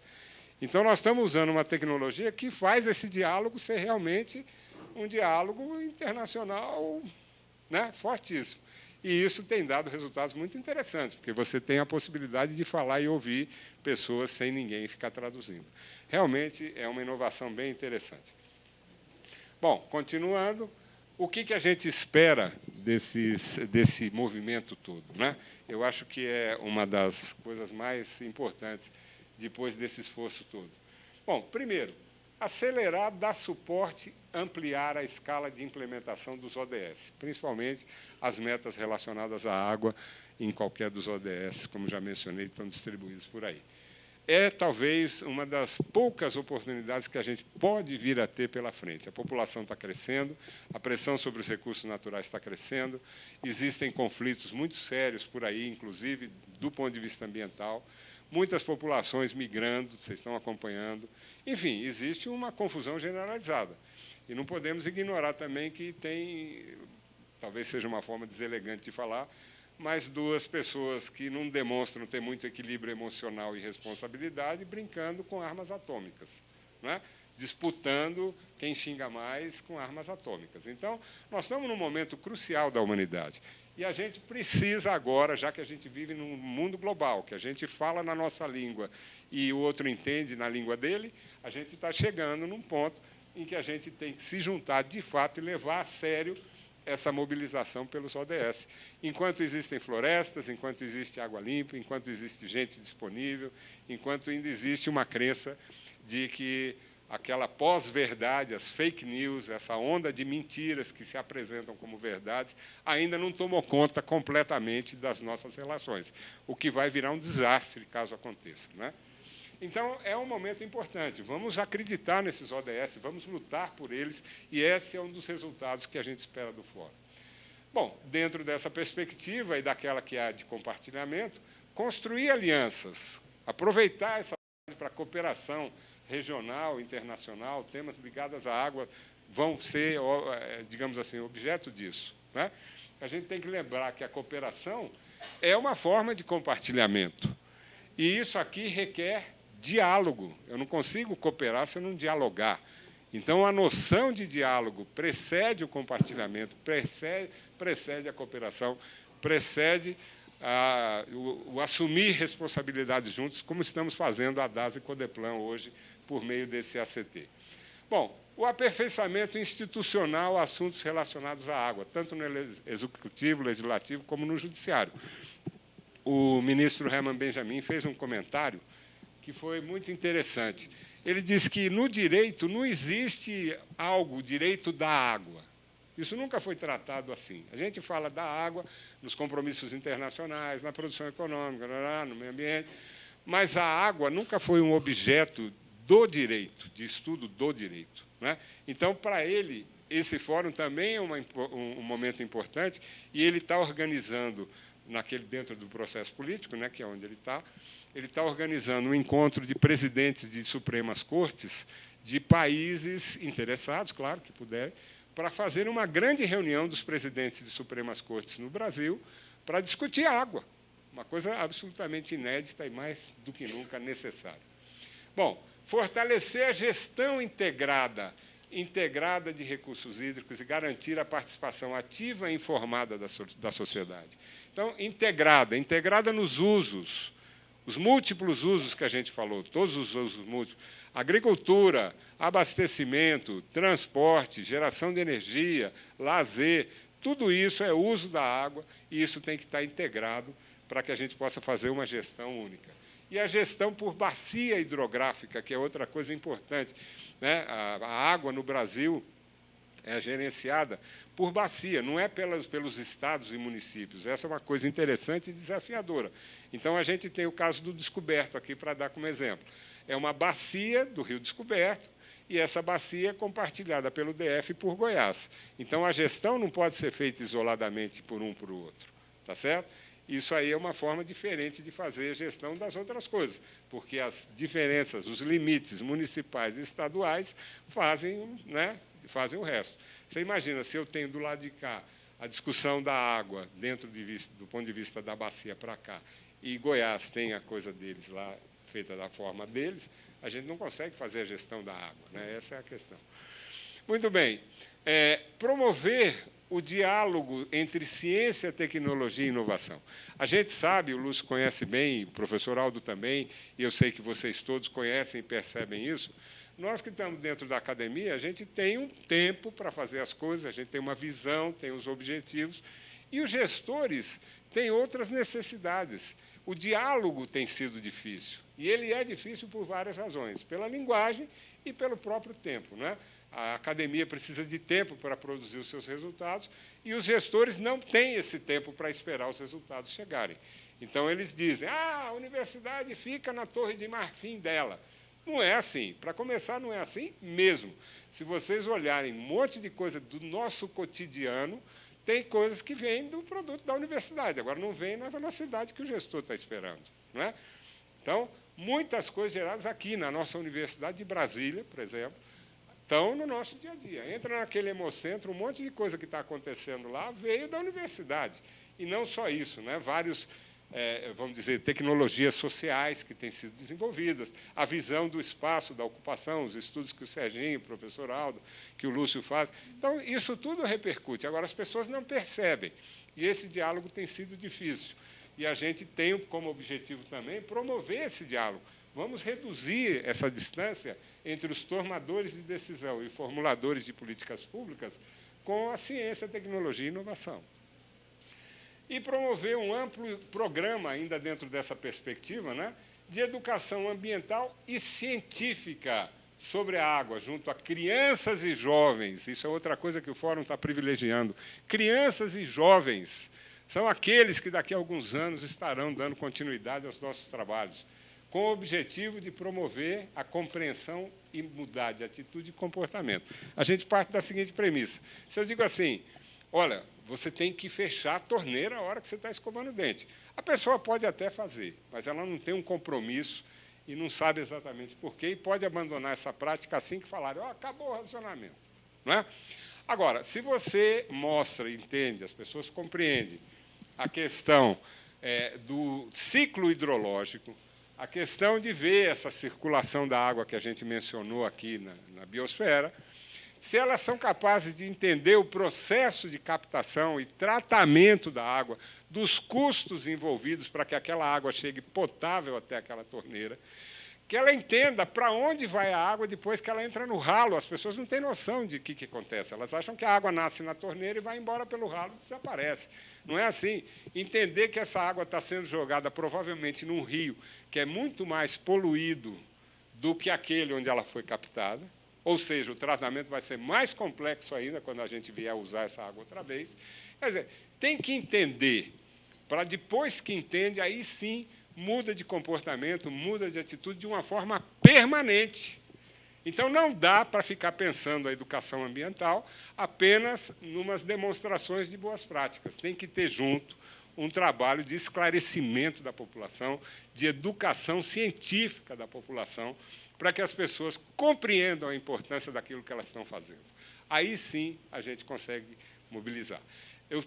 Então, nós estamos usando uma tecnologia que faz esse diálogo ser realmente um diálogo internacional, né, fortíssimo. E isso tem dado resultados muito interessantes, porque você tem a possibilidade de falar e ouvir pessoas sem ninguém ficar traduzindo. Realmente é uma inovação bem interessante. Bom, continuando, o que a gente espera desse movimento todo? Né? Eu acho que é uma das coisas mais importantes depois desse esforço todo. Bom, primeiro, acelerar, dar suporte, ampliar a escala de implementação dos ODS, principalmente as metas relacionadas à água em qualquer dos ODS, como já mencionei, estão distribuídos por aí. é talvez uma das poucas oportunidades que a gente pode vir a ter pela frente. A população está crescendo, a pressão sobre os recursos naturais está crescendo, existem conflitos muito sérios por aí, inclusive do ponto de vista ambiental, muitas populações migrando, vocês estão acompanhando. Enfim, existe uma confusão generalizada. E não podemos ignorar também que tem, talvez seja uma forma deselegante de falar, mas duas pessoas que não demonstram ter muito equilíbrio emocional e responsabilidade brincando com armas atômicas, não é? Disputando quem xinga mais com armas atômicas. Então, nós estamos num momento crucial da humanidade. E a gente precisa agora, já que a gente vive num mundo global, que a gente fala na nossa língua e o outro entende na língua dele, a gente está chegando num ponto em que a gente tem que se juntar, de fato, e levar a sério essa mobilização pelos ODS. Enquanto existem florestas, enquanto existe água limpa, enquanto existe gente disponível, enquanto ainda existe uma crença de que aquela pós-verdade, as fake news, essa onda de mentiras que se apresentam como verdades, ainda não tomou conta completamente das nossas relações, o que vai virar um desastre caso aconteça, né? Então, é um momento importante. Vamos acreditar nesses ODS, vamos lutar por eles, e esse é um dos resultados que a gente espera do Fórum. Bom, dentro dessa perspectiva e daquela que há de compartilhamento, construir alianças, aproveitar essa para cooperação regional, internacional, temas ligados à água vão ser, digamos assim, objeto disso, né? A gente tem que lembrar que a cooperação é uma forma de compartilhamento, e isso aqui requer diálogo. Eu não consigo cooperar se eu não dialogar. Então, a noção de diálogo precede o compartilhamento, precede a cooperação, precede o assumir responsabilidades juntos, como estamos fazendo a DASA e CODEPLAN hoje, por meio desse ACT. Bom, o aperfeiçoamento institucional a assuntos relacionados à água, tanto no Executivo, Legislativo, como no Judiciário. O ministro Herman Benjamin fez um comentário que foi muito interessante. Ele disse que, no direito, não existe algo, direito da água. Isso nunca foi tratado assim. A gente fala da água nos compromissos internacionais, na produção econômica, no meio ambiente, mas a água nunca foi um objeto do direito, de estudo do direito, né? Então, para ele, esse fórum também é um momento importante, e ele está organizando, dentro do processo político, né, que é onde ele está organizando um encontro de presidentes de Supremas Cortes de países interessados, claro, que puderem, para fazer uma grande reunião dos presidentes de Supremas Cortes no Brasil para discutir água, uma coisa absolutamente inédita e mais do que nunca necessária. Bom, fortalecer a gestão integrada de recursos hídricos e garantir a participação ativa e informada da sociedade. Então, integrada nos usos, os múltiplos usos que a gente falou, todos os usos múltiplos, agricultura, abastecimento, transporte, geração de energia, lazer, tudo isso é uso da água, e isso tem que estar integrado para que a gente possa fazer uma gestão única. E a gestão por bacia hidrográfica, que é outra coisa importante, né? A água no Brasil é gerenciada por bacia, não é pelos estados e municípios. Essa é uma coisa interessante e desafiadora. Então, a gente tem o caso do Descoberto aqui para dar como exemplo. É uma bacia do Rio Descoberto, e essa bacia é compartilhada pelo DF e por Goiás. Então, a gestão não pode ser feita isoladamente por um para o outro, tá certo? Isso aí é uma forma diferente de fazer a gestão das outras coisas, porque as diferenças, os limites municipais e estaduais fazem, né, fazem o resto. Você imagina, se eu tenho do lado de cá a discussão da água, do ponto de vista da bacia para cá, e Goiás tem a coisa deles lá, feita da forma deles, a gente não consegue fazer a gestão da água, né? Essa é a questão. Muito bem. Promover o diálogo entre ciência, tecnologia e inovação. A gente sabe, o Lúcio conhece bem, o professor Aldo também, e eu sei que vocês todos conhecem e percebem isso. Nós que estamos dentro da academia, a gente tem um tempo para fazer as coisas, a gente tem uma visão, tem os objetivos, e os gestores têm outras necessidades. O diálogo tem sido difícil, e ele é difícil por várias razões, pela linguagem e pelo próprio tempo, né? A academia precisa de tempo para produzir os seus resultados, e os gestores não têm esse tempo para esperar os resultados chegarem. Então, eles dizem, a universidade fica na Torre de Marfim dela. Não é assim. Para começar, não é assim mesmo. Se vocês olharem um monte de coisa do nosso cotidiano, tem coisas que vêm do produto da universidade. Agora, não vem na velocidade que o gestor está esperando. Não é? Então, muitas coisas geradas aqui na nossa Universidade de Brasília, por exemplo, estão no nosso dia a dia. Entra naquele Hemocentro, um monte de coisa que está acontecendo lá veio da universidade. E não só isso, né? Vários, vamos dizer, tecnologias sociais que têm sido desenvolvidas, a visão do espaço, da ocupação, os estudos que o Serginho, o professor Aldo, que o Lúcio faz. Então, isso tudo repercute. Agora, as pessoas não percebem. E esse diálogo tem sido difícil. E a gente tem como objetivo também promover esse diálogo. Vamos reduzir essa distância entre os tomadores de decisão e formuladores de políticas públicas com a ciência, tecnologia e inovação. E promover um amplo programa, ainda dentro dessa perspectiva, né, de educação ambiental e científica sobre a água, junto a crianças e jovens. Isso é outra coisa que o Fórum está privilegiando. Crianças e jovens são aqueles que, daqui a alguns anos, estarão dando continuidade aos nossos trabalhos, com o objetivo de promover a compreensão e mudar de atitude e comportamento. A gente parte da seguinte premissa. Se eu digo assim, olha, você tem que fechar a torneira a hora que você está escovando o dente. A pessoa pode até fazer, mas ela não tem um compromisso e não sabe exatamente por quê, e pode abandonar essa prática assim que falarem, acabou o racionamento. Não é? Agora, se você mostra, entende, as pessoas compreendem a questão do ciclo hidrológico, a questão de ver essa circulação da água que a gente mencionou aqui na biosfera, se elas são capazes de entender o processo de captação e tratamento da água, dos custos envolvidos para que aquela água chegue potável até aquela torneira, que ela entenda para onde vai a água depois que ela entra no ralo. As pessoas não têm noção de o que acontece. Elas acham que a água nasce na torneira e vai embora pelo ralo e desaparece. Não é assim. Entender que essa água está sendo jogada provavelmente num rio que é muito mais poluído do que aquele onde ela foi captada, ou seja, o tratamento vai ser mais complexo ainda quando a gente vier usar essa água outra vez. Quer dizer, tem que entender, para depois que entende, aí sim muda de comportamento, muda de atitude de uma forma permanente. Então, não dá para ficar pensando a educação ambiental apenas em umas demonstrações de boas práticas. Tem que ter junto um trabalho de esclarecimento da população, de educação científica da população, para que as pessoas compreendam a importância daquilo que elas estão fazendo. Aí sim a gente consegue mobilizar.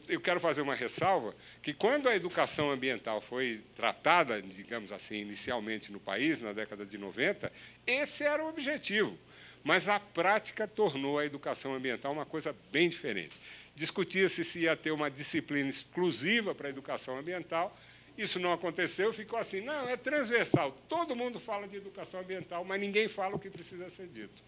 Eu quero fazer uma ressalva que, quando a educação ambiental foi tratada, digamos assim, inicialmente no país, na década de 90, esse era o objetivo. Mas a prática tornou a educação ambiental uma coisa bem diferente. Discutia-se se ia ter uma disciplina exclusiva para a educação ambiental. Isso não aconteceu, ficou assim, não, é transversal. Todo mundo fala de educação ambiental, mas ninguém fala o que precisa ser dito.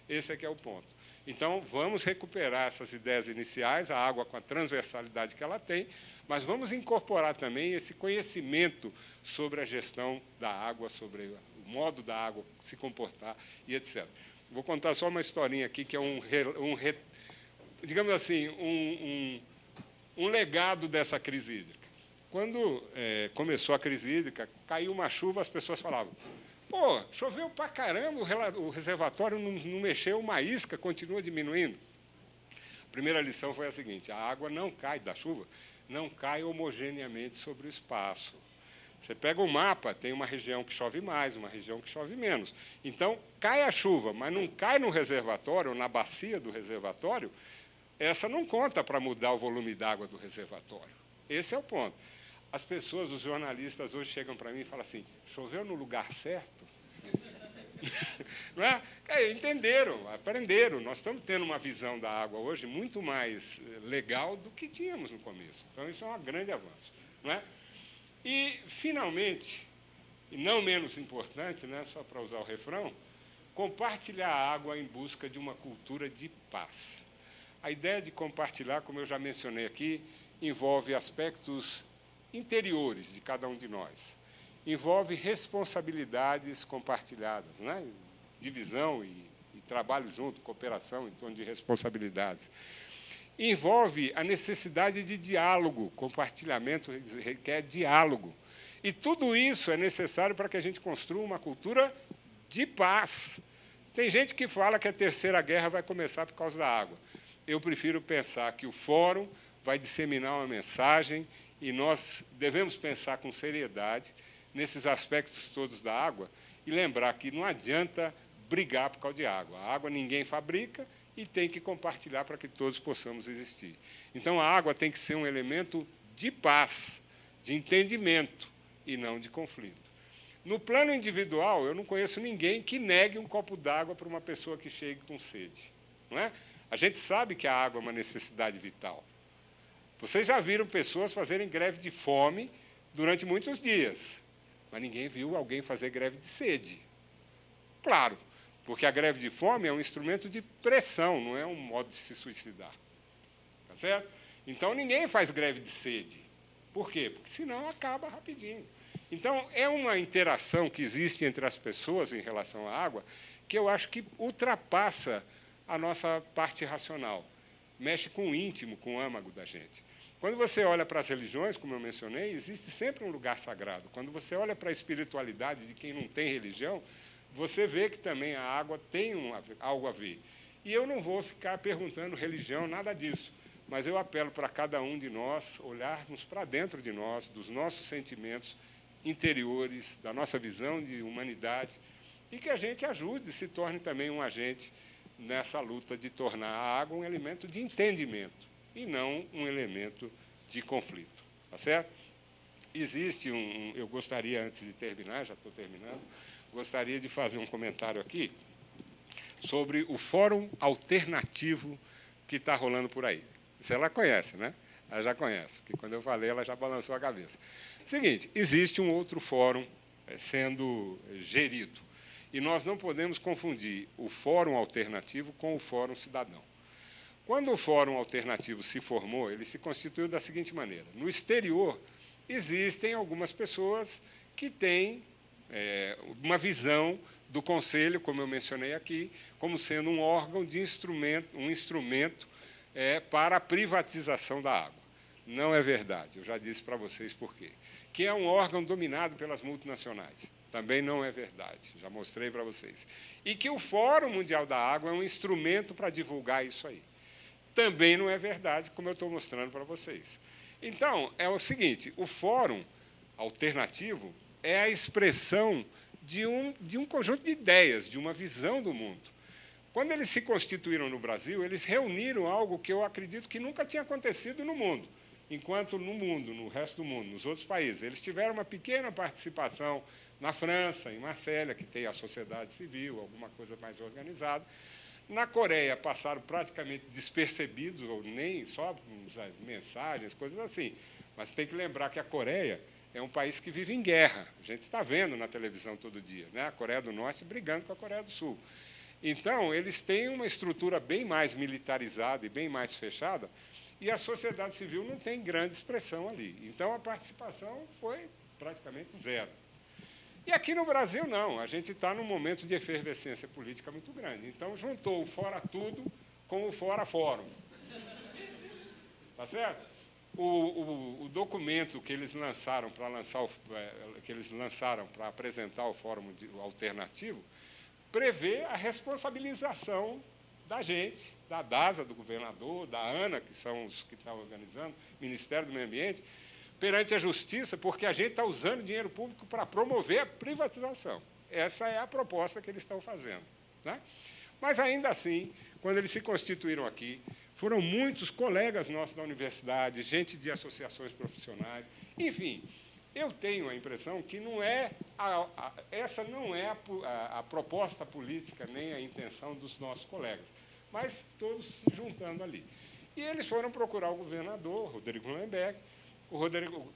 Esse é que é o ponto. Então, vamos recuperar essas ideias iniciais, a água com a transversalidade que ela tem, mas vamos incorporar também esse conhecimento sobre a gestão da água, sobre o modo da água se comportar e etc. Vou contar só uma historinha aqui, que é digamos assim, um legado dessa crise hídrica. Quando começou a crise hídrica, caiu uma chuva, as pessoas falavam, pô, choveu pra caramba, o reservatório não mexeu, uma isca continua diminuindo. A primeira lição foi a seguinte, a água não cai da chuva, não cai homogeneamente sobre o espaço. Você pega um mapa, tem uma região que chove mais, uma região que chove menos. Então, cai a chuva, mas não cai no reservatório, ou na bacia do reservatório, essa não conta para mudar o volume d'água do reservatório. Esse é o ponto. As pessoas, os jornalistas, hoje chegam para mim e falam assim, choveu no lugar certo? Não é? Entenderam, aprenderam. Nós estamos tendo uma visão da água hoje muito mais legal do que tínhamos no começo. Então, isso é um grande avanço. Não é? E, finalmente, e não menos importante, né, só para usar o refrão, compartilhar a água em busca de uma cultura de paz. A ideia de compartilhar, como eu já mencionei aqui, envolve aspectos interiores de cada um de nós. Envolve responsabilidades compartilhadas, né? Divisão e trabalho junto, cooperação em torno de responsabilidades. Envolve a necessidade de diálogo, compartilhamento requer diálogo. E tudo isso é necessário para que a gente construa uma cultura de paz. Tem gente que fala que a terceira guerra vai começar por causa da água. Eu prefiro pensar que o fórum vai disseminar uma mensagem e nós devemos pensar com seriedade nesses aspectos todos da água e lembrar que não adianta brigar por causa de água. A água ninguém fabrica e tem que compartilhar para que todos possamos existir. Então, a água tem que ser um elemento de paz, de entendimento, e não de conflito. No plano individual, eu não conheço ninguém que negue um copo d'água para uma pessoa que chegue com sede. Não é? A gente sabe que a água é uma necessidade vital. Vocês já viram pessoas fazerem greve de fome durante muitos dias, mas ninguém viu alguém fazer greve de sede. Claro, porque a greve de fome é um instrumento de pressão, não é um modo de se suicidar. Tá certo? Então, ninguém faz greve de sede. Por quê? Porque senão acaba rapidinho. Então, é uma interação que existe entre as pessoas em relação à água que eu acho que ultrapassa a nossa parte racional. Mexe com o íntimo, com o âmago da gente. Quando você olha para as religiões, como eu mencionei, existe sempre um lugar sagrado. Quando você olha para a espiritualidade de quem não tem religião, você vê que também a água tem algo a ver. E eu não vou ficar perguntando religião, nada disso. Mas eu apelo para cada um de nós olharmos para dentro de nós, dos nossos sentimentos interiores, da nossa visão de humanidade, e que a gente ajude, se torne também um agente nessa luta de tornar a água um elemento de entendimento e não um elemento de conflito. Tá certo? Existe eu gostaria, antes de terminar, já estou terminando, gostaria de fazer um comentário aqui sobre o Fórum Alternativo que está rolando por aí. Isso ela conhece, né? Ela já conhece, porque quando eu falei, ela já balançou a cabeça. Seguinte, existe um outro fórum sendo gerido, e nós não podemos confundir o Fórum Alternativo com o Fórum Cidadão. Quando o Fórum Alternativo se formou, ele se constituiu da seguinte maneira. No exterior, existem algumas pessoas que têm uma visão do Conselho, como eu mencionei aqui, como sendo um órgão de um instrumento para a privatização da água. Não é verdade, eu já disse para vocês por quê. Que é um órgão dominado pelas multinacionais. Também não é verdade, já mostrei para vocês. E que o Fórum Mundial da Água é um instrumento para divulgar isso aí. Também não é verdade, como eu estou mostrando para vocês. Então, é o seguinte, o Fórum Alternativo é a expressão de um conjunto de ideias, de uma visão do mundo. Quando eles se constituíram no Brasil, eles reuniram algo que eu acredito que nunca tinha acontecido no mundo, enquanto no mundo, no resto do mundo, nos outros países, eles tiveram uma pequena participação na França, em Marselha, que tem a sociedade civil, alguma coisa mais organizada. Na Coreia, passaram praticamente despercebidos, ou nem só mensagens, coisas assim. Mas tem que lembrar que a Coreia é um país que vive em guerra. A gente está vendo na televisão todo dia, né? A Coreia do Norte brigando com a Coreia do Sul. Então, eles têm uma estrutura bem mais militarizada e bem mais fechada, e a sociedade civil não tem grande expressão ali. Então, a participação foi praticamente zero. E aqui no Brasil, não. A gente está num momento de efervescência política muito grande. Então, juntou o Fora Tudo com o Fora Fórum. Tá certo? O documento que eles lançaram para apresentar o Fórum Alternativo prevê a responsabilização da gente, da DASA, do governador, da ANA, que são os que estão organizando, Ministério do Meio Ambiente, perante a justiça, porque a gente está usando dinheiro público para promover a privatização. Essa é a proposta que eles estão fazendo. Né? Mas, ainda assim, quando eles se constituíram aqui, foram muitos colegas nossos da universidade, gente de associações profissionais, enfim, eu tenho a impressão que não é essa não é a proposta política, nem a intenção dos nossos colegas, mas todos se juntando ali. E eles foram procurar o governador, Rodrigo Hollenberg. O Rodrigo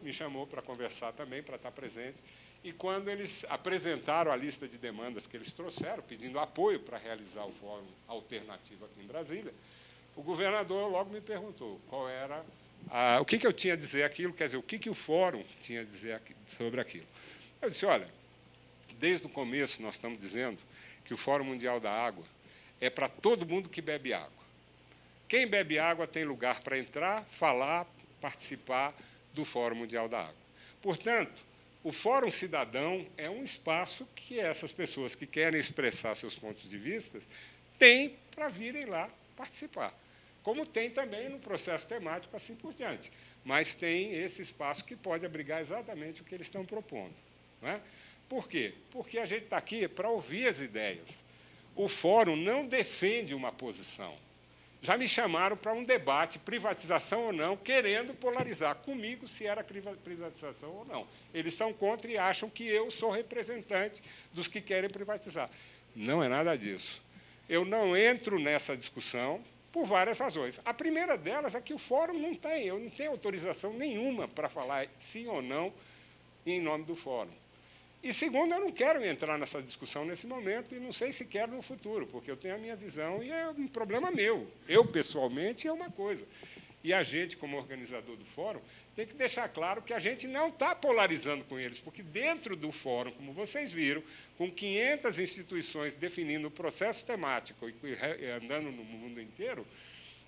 me chamou para conversar também, para estar presente, e quando eles apresentaram a lista de demandas que eles trouxeram, pedindo apoio para realizar o Fórum Alternativo aqui em Brasília, o governador logo me perguntou qual era o que eu tinha a dizer aquilo, quer dizer, o que o Fórum tinha a dizer sobre aquilo. Eu disse, olha, desde o começo nós estamos dizendo que o Fórum Mundial da Água é para todo mundo que bebe água. Quem bebe água tem lugar para entrar, falar, participar do Fórum Mundial da Água. Portanto, o Fórum Cidadão é um espaço que essas pessoas que querem expressar seus pontos de vista têm para virem lá participar. Como tem também no processo temático, assim por diante. Mas tem esse espaço que pode abrigar exatamente o que eles estão propondo. Não é? Por quê? Porque a gente está aqui para ouvir as ideias. O Fórum não defende uma posição. Já me chamaram para um debate, privatização ou não, querendo polarizar comigo se era privatização ou não. Eles são contra e acham que eu sou representante dos que querem privatizar. Não é nada disso. Eu não entro nessa discussão por várias razões. A primeira delas é que o Fórum não tem, eu não tenho autorização nenhuma para falar sim ou não em nome do Fórum. E, segundo, eu não quero entrar nessa discussão nesse momento e não sei se quero no futuro, porque eu tenho a minha visão e é um problema meu. Eu, pessoalmente, é uma coisa. E a gente, como organizador do Fórum, tem que deixar claro que a gente não está polarizando com eles, porque dentro do Fórum, como vocês viram, com 500 instituições definindo o processo temático e andando no mundo inteiro,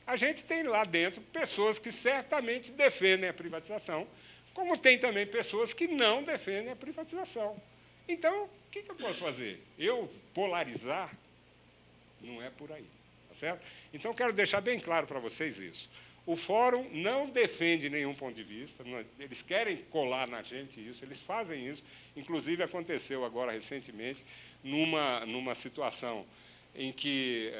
a gente tem lá dentro pessoas que certamente defendem a privatização, como tem também pessoas que não defendem a privatização. Então, o que eu posso fazer? Eu polarizar? Não é por aí. Tá certo? Então, quero deixar bem claro para vocês isso. O Fórum não defende nenhum ponto de vista, eles querem colar na gente isso, eles fazem isso. Inclusive, aconteceu agora, recentemente, numa situação em que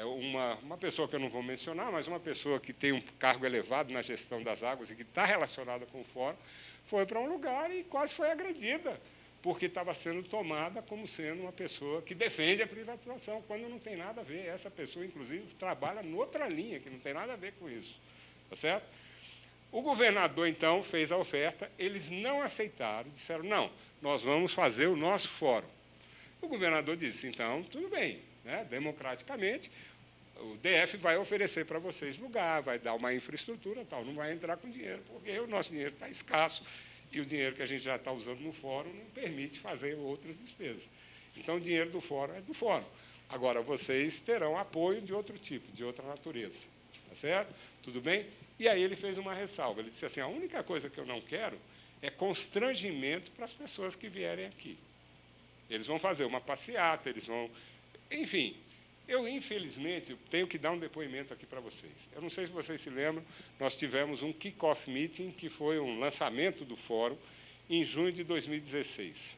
uma pessoa que eu não vou mencionar, mas uma pessoa que tem um cargo elevado na gestão das águas e que está relacionada com o Fórum, foi para um lugar e quase foi agredida, porque estava sendo tomada como sendo uma pessoa que defende a privatização, quando não tem nada a ver. Essa pessoa, inclusive, trabalha noutra linha, que não tem nada a ver com isso. Tá certo? O governador, então, fez a oferta, eles não aceitaram, disseram, não, nós vamos fazer o nosso fórum. O governador disse, então, tudo bem, né? Democraticamente, o DF vai oferecer para vocês lugar, vai dar uma infraestrutura, tal, não vai entrar com dinheiro, porque o nosso dinheiro está escasso e o dinheiro que a gente já está usando no fórum não permite fazer outras despesas. Então, o dinheiro do fórum é do fórum. Agora, vocês terão apoio de outro tipo, de outra natureza. Tá certo? Tudo bem? E aí ele fez uma ressalva. Ele disse assim, a única coisa que eu não quero é constrangimento para as pessoas que vierem aqui. Eles vão fazer uma passeata, eles vão... Enfim, eu, infelizmente, tenho que dar um depoimento aqui para vocês. Eu não sei se vocês se lembram, nós tivemos um kick-off meeting, que foi um lançamento do fórum, em junho de 2016.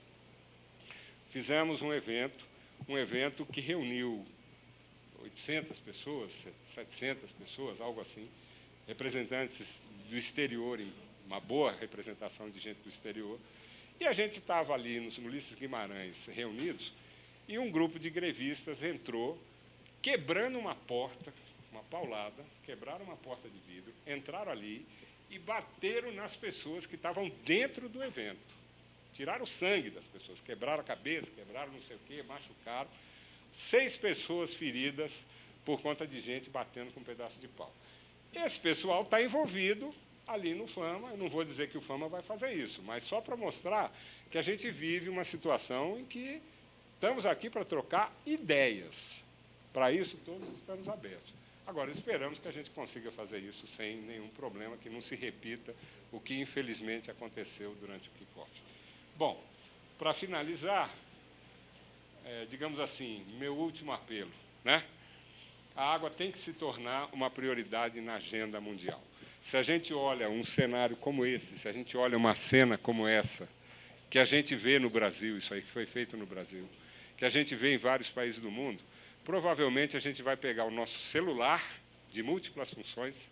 Fizemos um evento que reuniu 800 pessoas, 700 pessoas, algo assim, representantes do exterior, uma boa representação de gente do exterior, e a gente estava ali no Ulisses Guimarães reunidos, e um grupo de grevistas entrou, quebrando uma porta, uma paulada, quebraram uma porta de vidro, entraram ali e bateram nas pessoas que estavam dentro do evento. Tiraram o sangue das pessoas, quebraram a cabeça, quebraram não sei o quê, machucaram. 6 pessoas feridas por conta de gente batendo com um pedaço de pau. Esse pessoal está envolvido ali no Fama. Eu não vou dizer que o Fama vai fazer isso, mas só para mostrar que a gente vive uma situação em que estamos aqui para trocar ideias. Para isso, todos estamos abertos. Agora, esperamos que a gente consiga fazer isso sem nenhum problema, que não se repita o que, infelizmente, aconteceu durante o kick-off. Bom, para finalizar, digamos assim, meu último apelo, né? A água tem que se tornar uma prioridade na agenda mundial. Se a gente olha um cenário como esse, se a gente olha uma cena como essa, que a gente vê no Brasil, isso aí que foi feito no Brasil, que a gente vê em vários países do mundo, provavelmente a gente vai pegar o nosso celular, de múltiplas funções,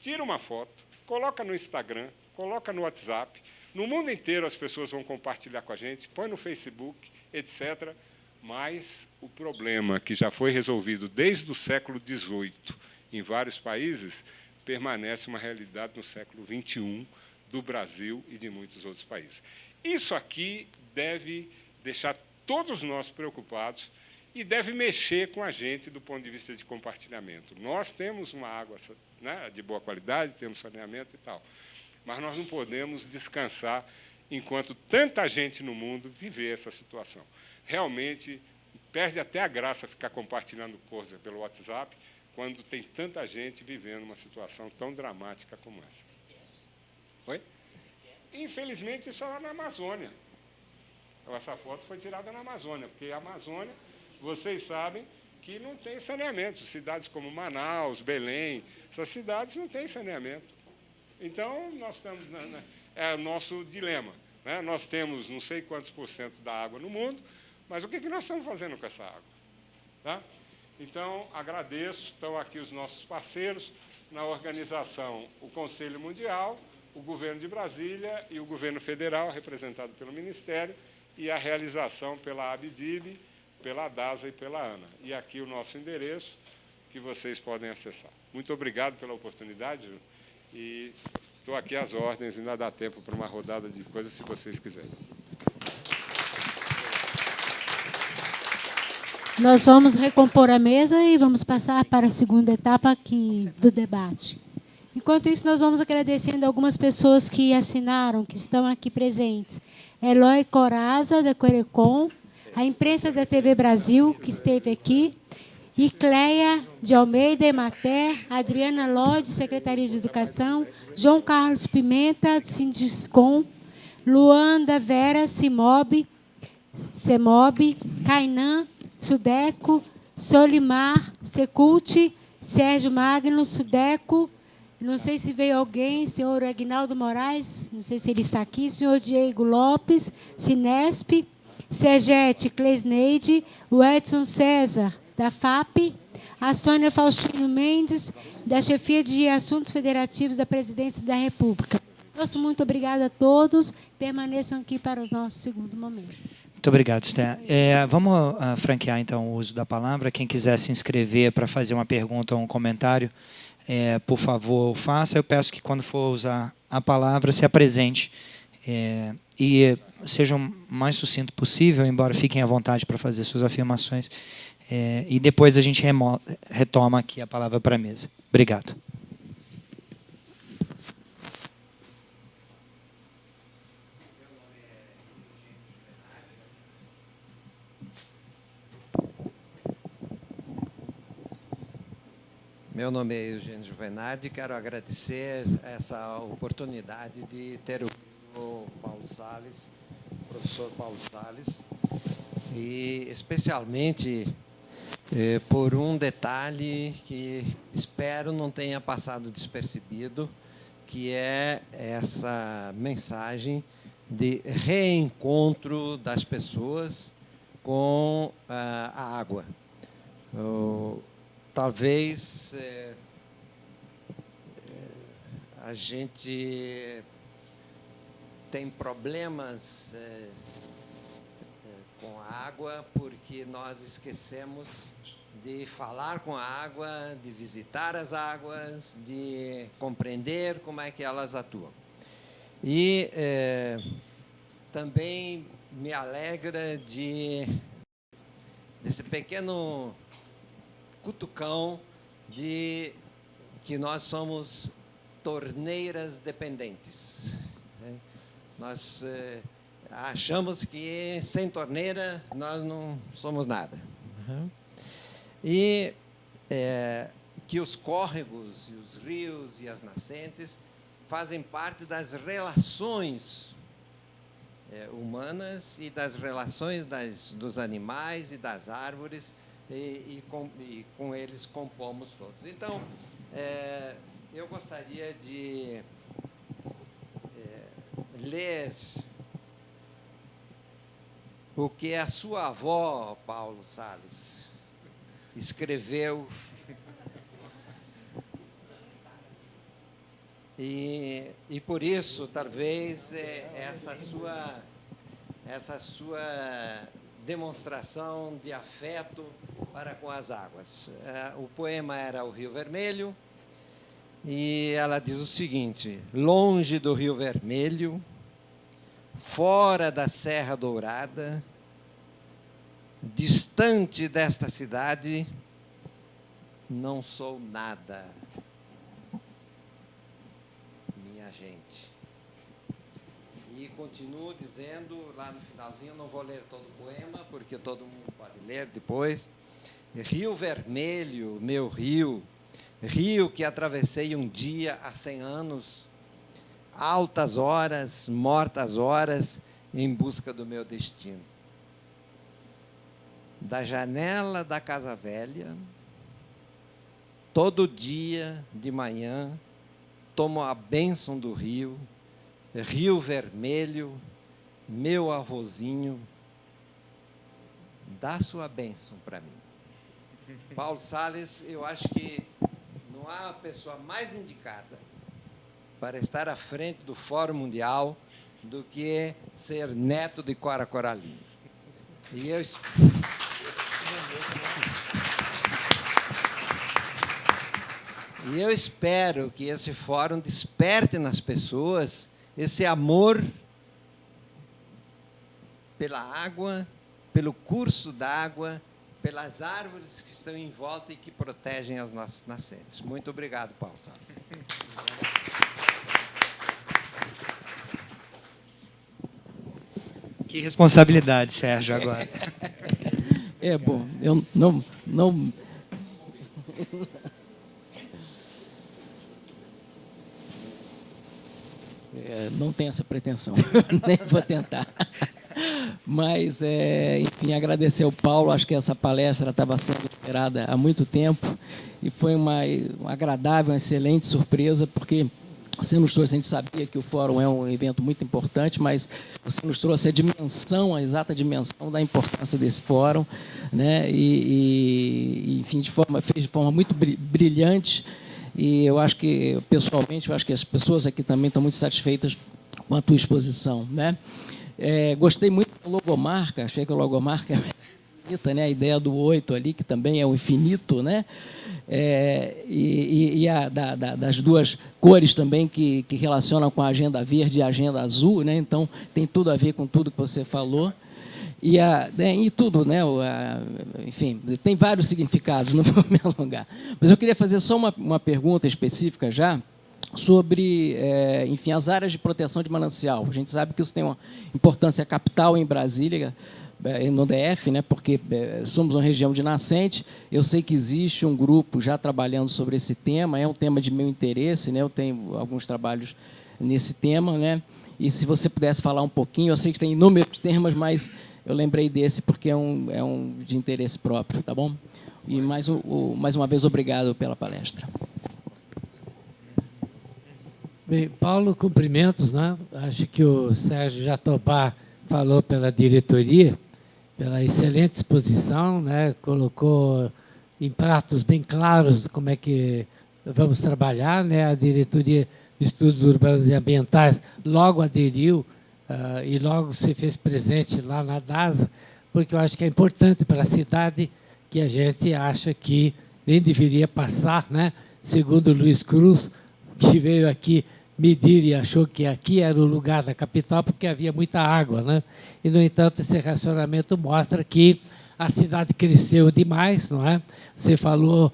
tira uma foto, coloca no Instagram, coloca no WhatsApp, no mundo inteiro as pessoas vão compartilhar com a gente, põe no Facebook, etc., mas o problema que já foi resolvido desde o século XVIII em vários países permanece uma realidade no século XXI do Brasil e de muitos outros países. Isso aqui deve deixar todos nós preocupados e deve mexer com a gente do ponto de vista de compartilhamento. Nós temos uma água, né, de boa qualidade, temos saneamento e tal, mas nós não podemos descansar enquanto tanta gente no mundo viver essa situação. Realmente, perde até a graça ficar compartilhando coisa pelo WhatsApp, quando tem tanta gente vivendo uma situação tão dramática como essa. Oi? infelizmente, isso é na Amazônia. Essa foto foi tirada na Amazônia, porque a Amazônia, vocês sabem que não tem saneamento. Cidades como Manaus, Belém, essas cidades não têm saneamento. Então, nós estamos é o nosso dilema, né? Nós temos não sei quantos % da água no mundo, mas o que nós estamos fazendo com essa água? Tá? Então, agradeço, estão aqui os nossos parceiros, na organização, o Conselho Mundial, o Governo de Brasília e o Governo Federal, representado pelo Ministério, e a realização pela ABDIB, pela DASA e pela ANA. E aqui o nosso endereço, que vocês podem acessar. Muito obrigado pela oportunidade, e estou aqui às ordens, ainda dá tempo para uma rodada de coisas, se vocês quiserem. Nós vamos recompor a mesa e vamos passar para a segunda etapa aqui do debate. Enquanto isso, nós vamos agradecendo algumas pessoas que assinaram, que estão aqui presentes. Eloy Coraza, da Corecon, a imprensa da TV Brasil, que esteve aqui, e Cleia de Almeida, Emater, Adriana Lodge, Secretaria de Educação, João Carlos Pimenta, do Sindiscom, Luanda Vera, CEMOB, Cainan, Sudeco, Solimar, Secult, Sérgio Magno, Sudeco, não sei se veio alguém, senhor Aguinaldo Moraes, não sei se ele está aqui, senhor Diego Lopes, Sinesp, Segete, Cleisneide, o Edson César, da FAP, a Sônia Faustino Mendes, da Chefia de Assuntos Federativos da Presidência da República. Nosso muito obrigado a todos, permaneçam aqui para o nosso segundo momento. Muito obrigado, Esther. Vamos franquear, então, o uso da palavra. Quem quiser se inscrever para fazer uma pergunta ou um comentário, por favor, faça. Eu peço que, quando for usar a palavra, se apresente e seja o mais sucinto possível, embora fiquem à vontade para fazer suas afirmações. E depois a gente retoma aqui a palavra para a mesa. Obrigado. Meu nome é Eugênio Juvenardi, quero agradecer essa oportunidade de ter o Paulo Salles, o professor Paulo Salles, e especialmente por um detalhe que espero não tenha passado despercebido, que é essa mensagem de reencontro das pessoas com a água. Talvez a gente tem problemas com a água porque nós esquecemos de falar com a água, de visitar as águas, de compreender como é que elas atuam. E também me alegra desse pequeno cutucão de que nós somos torneiras dependentes. Nós achamos que sem torneira nós não somos nada. E que os córregos, e os rios e as nascentes fazem parte das relações humanas e das relações dos animais e das árvores, e com eles compomos todos. Então, eu gostaria de ler o que a sua avó, Paulo Salles, escreveu. E por isso, talvez, essa sua demonstração de afeto para com as águas. O poema era O Rio Vermelho, e ela diz o seguinte: longe do Rio Vermelho, fora da Serra Dourada, distante desta cidade, não sou nada, minha gente. E continuo dizendo, lá no finalzinho, não vou ler todo o poema, porque todo mundo pode ler depois. Rio Vermelho, meu rio, rio que atravessei um dia há 100 anos, altas horas, mortas horas, em busca do meu destino. Da janela da casa velha, todo dia de manhã, tomo a bênção do rio, Rio Vermelho, meu avôzinho, dá sua bênção para mim. Paulo Salles, eu acho que não há uma pessoa mais indicada para estar à frente do Fórum Mundial do que ser neto de Cora Coralina. E eu espero que esse fórum desperte nas pessoas esse amor pela água, pelo curso d'água, pelas árvores que estão em volta e que protegem as nossas nascentes. Muito obrigado, Paulo Salles. Que responsabilidade, Sérgio, agora. É bom, eu não tenho essa pretensão, nem vou tentar. Mas, enfim, agradecer ao Paulo, acho que essa palestra estava sendo esperada há muito tempo e foi uma agradável, uma excelente surpresa, porque você nos trouxe, a gente sabia que o Fórum é um evento muito importante, mas você nos trouxe a exata dimensão da importância desse Fórum, né? Enfim, fez de forma muito brilhante, e eu acho que, pessoalmente, eu acho que as pessoas aqui também estão muito satisfeitas com a tua exposição, né? Gostei muito da logomarca, achei que a logomarca é bonita, né? A ideia do 8 ali, que também é o infinito, né? Das duas cores também que relacionam com a agenda verde e a agenda azul, né? Então, tem tudo a ver com tudo que você falou. E tudo, né? Enfim, tem vários significados, não vou me alongar. Mas eu queria fazer só uma pergunta específica já, sobre, enfim, as áreas de proteção de manancial. A gente sabe que isso tem uma importância capital em Brasília, no DF, né, porque somos uma região de nascente. Eu sei que existe um grupo já trabalhando sobre esse tema, é um tema de meu interesse, né, eu tenho alguns trabalhos nesse tema, né, e se você pudesse falar um pouquinho, eu sei que tem inúmeros temas, mas eu lembrei desse porque é um de interesse próprio, tá bom? E mais uma vez, obrigado pela palestra. Bem, Paulo, cumprimentos, né? Acho que o Sérgio Jatobá falou pela diretoria, pela excelente exposição, né? Colocou em pratos bem claros como é que vamos trabalhar, né? A diretoria de estudos urbanos e ambientais logo aderiu e logo se fez presente lá na DASA, porque eu acho que é importante para a cidade, que a gente acha que nem deveria passar, né? Segundo Luiz Cruz, que veio aqui medir e achou que aqui era o lugar da capital porque havia muita água, né? E, no entanto, esse racionamento mostra que a cidade cresceu demais, não é? Você falou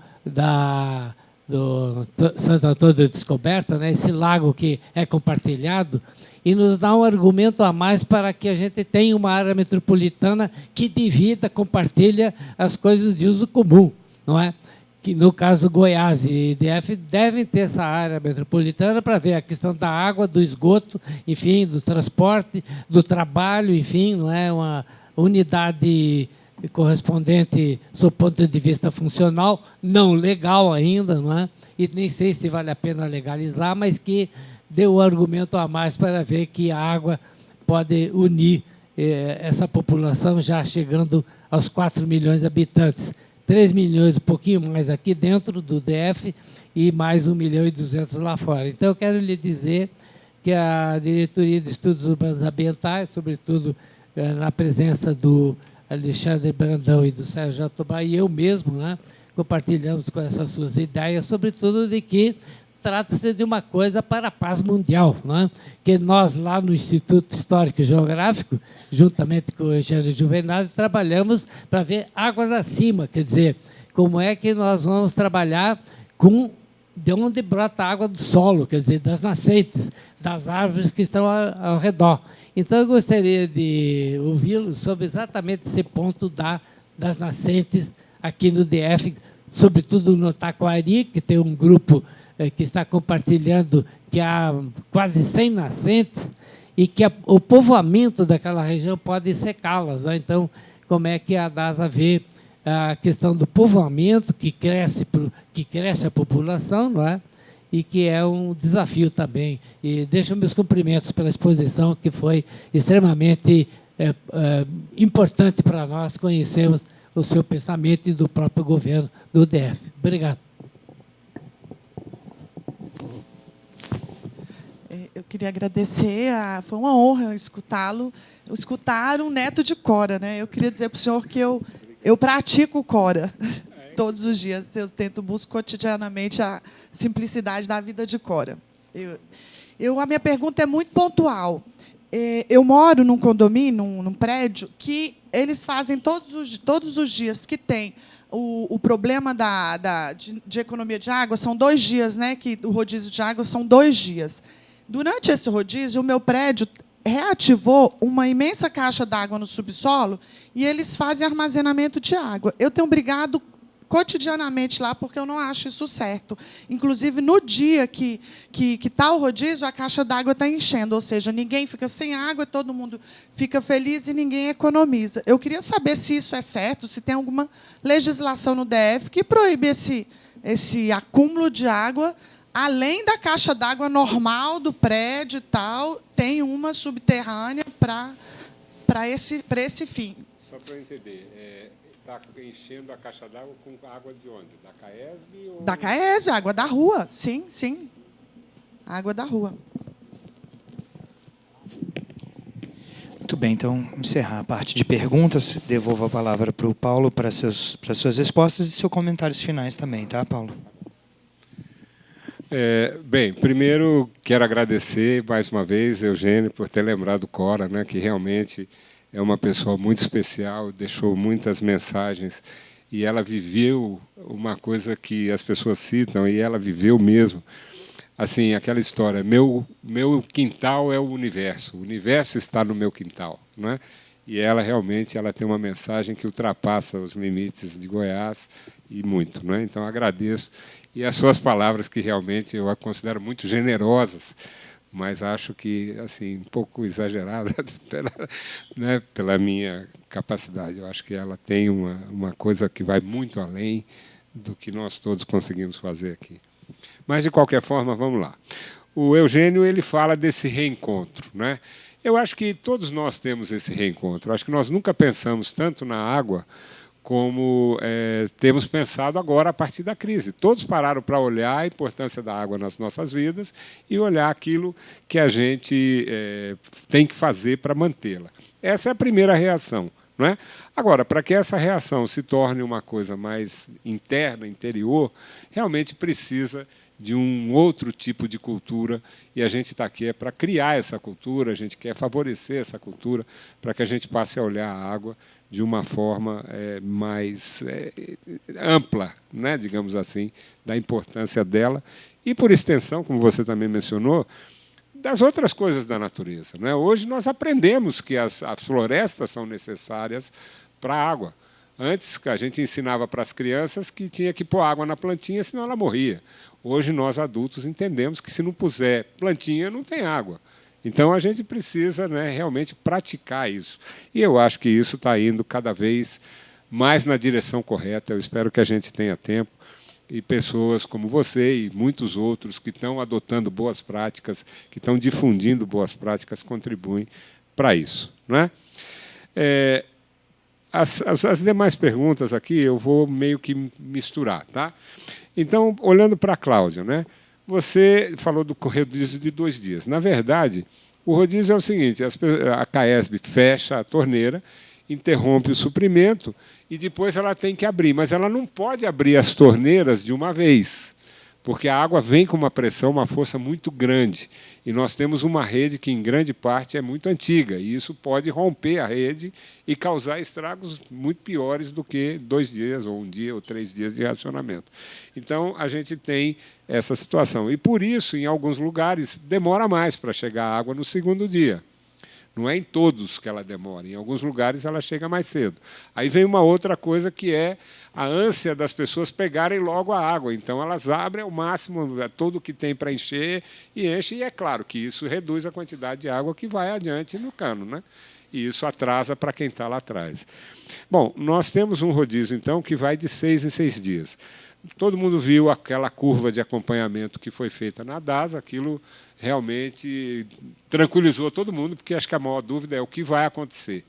do Santo Antônio da Descoberta, né? Esse lago que é compartilhado, e nos dá um argumento a mais para que a gente tenha uma área metropolitana que divida, compartilha as coisas de uso comum, não é? Que no caso do Goiás e DF devem ter essa área metropolitana para ver a questão da água, do esgoto, enfim, do transporte, do trabalho, enfim, não é uma unidade correspondente, sob ponto de vista funcional, não legal ainda, não é? E nem sei se vale a pena legalizar, mas que deu um argumento a mais para ver que a água pode unir essa população já chegando aos 4 milhões de habitantes. 3 milhões, um pouquinho mais aqui dentro do DF e mais 1.200.000 lá fora. Então, eu quero lhe dizer que a Diretoria de Estudos Urbanos Ambientais, sobretudo na presença do Alexandre Brandão e do Sérgio Jatobá, e eu mesmo, né, compartilhamos com essas suas ideias, sobretudo de que trata-se de uma coisa para a paz mundial, né? Que nós, lá no Instituto Histórico e Geográfico, juntamente com o Eugênio Juvenal, trabalhamos para ver águas acima, quer dizer, como é que nós vamos trabalhar de onde brota a água do solo, quer dizer, das nascentes, das árvores que estão ao redor. Então, eu gostaria de ouvi-lo sobre exatamente esse ponto das nascentes aqui no DF, sobretudo no Taquari, que tem um grupo que está compartilhando que há quase 100 nascentes e que o povoamento daquela região pode secá-las, né? Então, como é que a DASA vê a questão do povoamento, que cresce a população, não é? E que é um desafio também. E deixo meus cumprimentos pela exposição, que foi extremamente importante para nós conhecermos o seu pensamento e do próprio governo do DF. Obrigado. Eu queria agradecer, foi uma honra escutá-lo, escutar um neto de Cora, né? Eu queria dizer para o senhor que eu pratico Cora todos os dias, busco cotidianamente a simplicidade da vida de Cora. A minha pergunta é muito pontual. Eu moro num condomínio, num prédio, que eles fazem todos os dias que tem o problema de economia de água, são 2 dias, né, que o rodízio de água são 2 dias. Durante esse rodízio, o meu prédio reativou uma imensa caixa d'água no subsolo e eles fazem armazenamento de água. Eu tenho brigado cotidianamente lá, porque eu não acho isso certo. Inclusive, no dia que está o rodízio, a caixa d'água está enchendo, ou seja, ninguém fica sem água, todo mundo fica feliz e ninguém economiza. Eu queria saber se isso é certo, se tem alguma legislação no DF que proíbe esse acúmulo de água, além da caixa d'água normal do prédio e tal, tem uma subterrânea para esse fim. Só para eu entender, está enchendo a caixa d'água com água de onde? Da CAESB? Ou... Da CAESB, água da rua, sim, sim. Água da rua. Muito bem, então, encerrar a parte de perguntas. Devolvo a palavra para o Paulo para suas respostas e seus comentários finais também, tá, Paulo? Bem, primeiro quero agradecer mais uma vez, Eugênio, por ter lembrado Cora, né, que realmente é uma pessoa muito especial, deixou muitas mensagens e ela viveu uma coisa que as pessoas citam e ela viveu mesmo. Assim, aquela história, meu quintal é o universo está no meu quintal, não é? E ela realmente tem uma mensagem que ultrapassa os limites de Goiás e muito, não é? Então agradeço. E as suas palavras, que realmente eu a considero muito generosas, mas acho que assim um pouco exageradas pela minha capacidade. Eu acho que ela tem uma coisa que vai muito além do que nós todos conseguimos fazer aqui. Mas, de qualquer forma, vamos lá. O Eugênio ele fala desse reencontro, né? Eu acho que todos nós temos esse reencontro. Eu acho que nós nunca pensamos tanto na água como temos pensado agora a partir da crise. Todos pararam para olhar a importância da água nas nossas vidas e olhar aquilo que a gente tem que fazer para mantê-la. Essa é a primeira reação, não é? Agora, para que essa reação se torne uma coisa mais interna, interior, realmente precisa de um outro tipo de cultura, e a gente está aqui para criar essa cultura, a gente quer favorecer essa cultura para que a gente passe a olhar a água de uma forma mais ampla, né, digamos assim, da importância dela, e, por extensão, como você também mencionou, das outras coisas da natureza, né? Hoje nós aprendemos que as florestas são necessárias para a água. Antes, a gente ensinava para as crianças que tinha que pôr água na plantinha, senão ela morria. Hoje, nós adultos entendemos que, se não puser plantinha, não tem água. Então, a gente precisa, né, realmente praticar isso. E eu acho que isso está indo cada vez mais na direção correta. Eu espero que a gente tenha tempo e pessoas como você e muitos outros que estão adotando boas práticas, que estão difundindo boas práticas, contribuem para isso, não é? As demais perguntas aqui eu vou meio que misturar, tá? Então, olhando para a Cláudia, né? Você falou do rodízio de 2 dias. Na verdade, o rodízio é o seguinte: a CAESB fecha a torneira, interrompe o suprimento e depois ela tem que abrir. Mas ela não pode abrir as torneiras de uma vez, porque a água vem com uma pressão, uma força muito grande. E nós temos uma rede que, em grande parte, é muito antiga. E isso pode romper a rede e causar estragos muito piores do que 2 dias, ou 1 dia, ou 3 dias de racionamento. Então, a gente tem essa situação. E, por isso, em alguns lugares, demora mais para chegar a água no 2º dia. Não é em todos que ela demora. Em alguns lugares ela chega mais cedo. Aí vem uma outra coisa que é a ânsia das pessoas pegarem logo a água. Então elas abrem ao máximo todo o que tem para encher e enche. E é claro que isso reduz a quantidade de água que vai adiante no cano, né? E isso atrasa para quem está lá atrás. Bom, nós temos um rodízio, então, que vai de 6 em 6 dias. Todo mundo viu aquela curva de acompanhamento que foi feita na DAS, aquilo realmente tranquilizou todo mundo, porque acho que a maior dúvida é o que vai acontecer.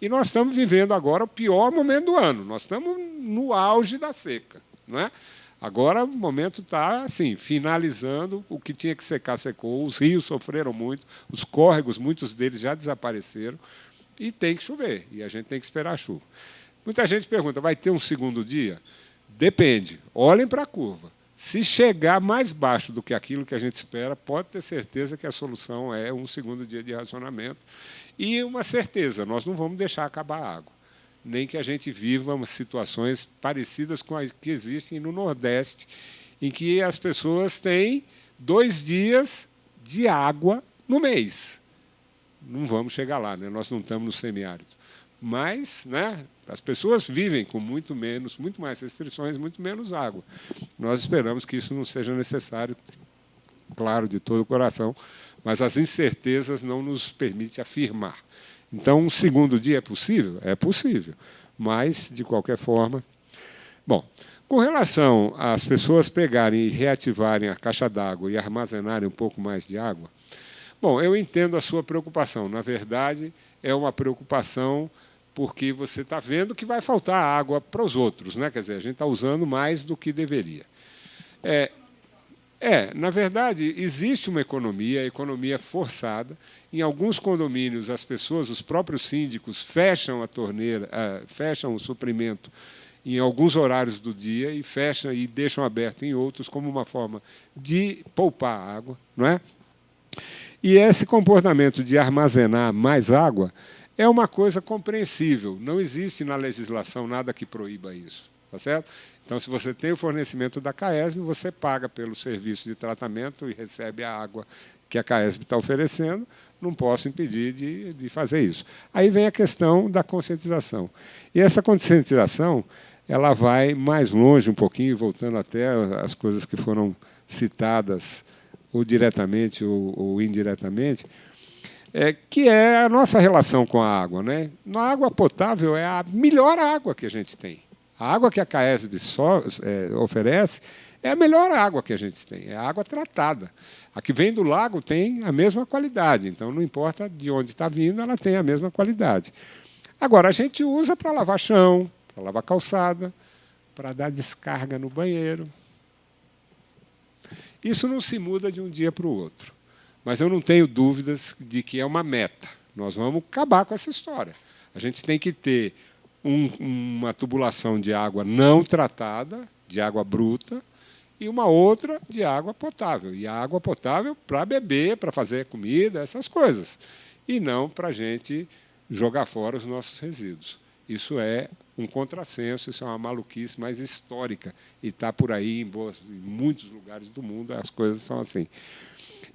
E nós estamos vivendo agora o pior momento do ano, nós estamos no auge da seca, não é? Agora o momento está assim, finalizando, o que tinha que secar, secou, os rios sofreram muito, os córregos, muitos deles já desapareceram, e tem que chover, e a gente tem que esperar a chuva. Muita gente pergunta, vai ter um segundo dia? Depende. Olhem para a curva. Se chegar mais baixo do que aquilo que a gente espera, pode ter certeza que a solução é um segundo dia de racionamento. E uma certeza, nós não vamos deixar acabar a água. Nem que a gente viva situações parecidas com as que existem no Nordeste, em que as pessoas têm 2 dias de água no mês. Não vamos chegar lá, né? Nós não estamos no semiárido. Mas, né, as pessoas vivem com muito mais restrições, muito menos água. Nós esperamos que isso não seja necessário, claro, de todo o coração, mas as incertezas não nos permitem afirmar. Então, um segundo dia é possível? É possível, mas, de qualquer forma... Bom, com relação às pessoas pegarem e reativarem a caixa d'água e armazenarem um pouco mais de água, bom, eu entendo a sua preocupação. Na verdade, é uma preocupação porque você está vendo que vai faltar água para os outros, né? Quer dizer, a gente está usando mais do que deveria. Na verdade, existe uma economia forçada. Em alguns condomínios, as pessoas, os próprios síndicos, fecham a torneira, fecham o suprimento em alguns horários do dia e fecham e deixam aberto em outros como uma forma de poupar água, não é? E esse comportamento de armazenar mais água é uma coisa compreensível. Não existe na legislação nada que proíba isso, tá certo? Então, se você tem o fornecimento da CAESB, você paga pelo serviço de tratamento e recebe a água que a CAESB está oferecendo. Não posso impedir de fazer isso. Aí vem a questão da conscientização. E essa conscientização ela vai mais longe um pouquinho, voltando até as coisas que foram citadas ou diretamente ou indiretamente, que é a nossa relação com a água, né? A água potável é a melhor água que a gente tem. A água que a CAESB oferece é a melhor água que a gente tem, é a água tratada. A que vem do lago tem a mesma qualidade, então não importa de onde está vindo, ela tem a mesma qualidade. Agora, a gente usa para lavar chão, para lavar calçada, para dar descarga no banheiro. Isso não se muda de um dia para o outro. Mas eu não tenho dúvidas de que é uma meta. Nós vamos acabar com essa história. A gente tem que ter uma tubulação de água não tratada, de água bruta, e uma outra de água potável. E a água potável para beber, para fazer comida, essas coisas. E não para a gente jogar fora os nossos resíduos. Isso é um contrassenso, isso é uma maluquice mais histórica. E está por aí em muitos lugares do mundo, as coisas são assim.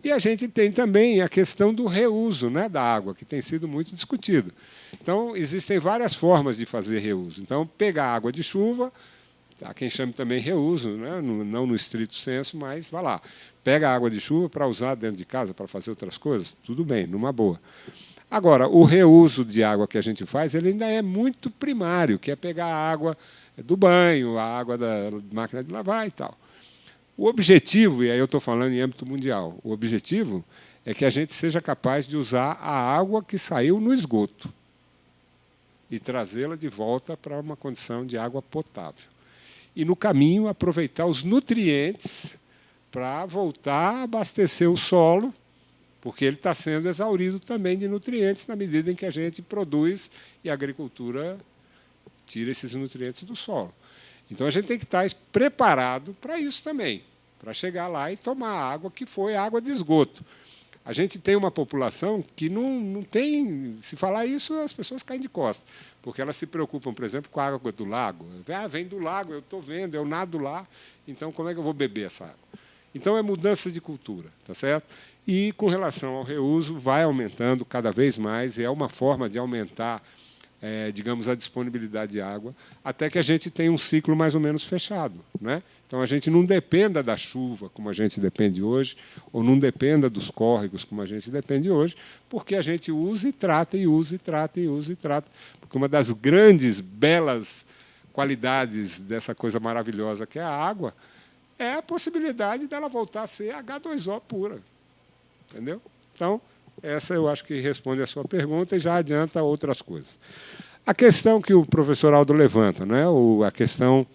E a gente tem também a questão do reuso, né, da água, que tem sido muito discutido. Então, existem várias formas de fazer reuso. Então, pegar água de chuva, há quem chame também reuso, né, não no estrito senso, mas vá lá. Pega a água de chuva para usar dentro de casa, para fazer outras coisas, tudo bem, numa boa. Agora, o reuso de água que a gente faz, ele ainda é muito primário, que é pegar a água do banho, a água da máquina de lavar e tal. O objetivo, e aí eu estou falando em âmbito mundial, o objetivo é que a gente seja capaz de usar a água que saiu no esgoto e trazê-la de volta para uma condição de água potável. E, no caminho, aproveitar os nutrientes para voltar a abastecer o solo, porque ele está sendo exaurido também de nutrientes na medida em que a gente produz e a agricultura tira esses nutrientes do solo. Então, a gente tem que estar preparado para isso também, para chegar lá e tomar a água que foi água de esgoto. A gente tem uma população que não tem... Se falar isso, as pessoas caem de costas, porque elas se preocupam, por exemplo, com a água do lago. Vem do lago, eu estou vendo, eu nado lá, então como é que eu vou beber essa água? Então, é mudança de cultura, tá certo? E, com relação ao reuso, vai aumentando cada vez mais, e é uma forma de aumentar, digamos, a disponibilidade de água, até que a gente tenha um ciclo mais ou menos fechado, né? Então, a gente não dependa da chuva, como a gente depende hoje, ou não dependa dos córregos, como a gente depende hoje, porque a gente usa e trata, e usa e trata, e usa e trata. Porque uma das grandes, belas qualidades dessa coisa maravilhosa que é a água é a possibilidade dela voltar a ser H2O pura. Entendeu? Então, essa eu acho que responde a sua pergunta e já adianta outras coisas. A questão que o professor Aldo levanta, né? A questão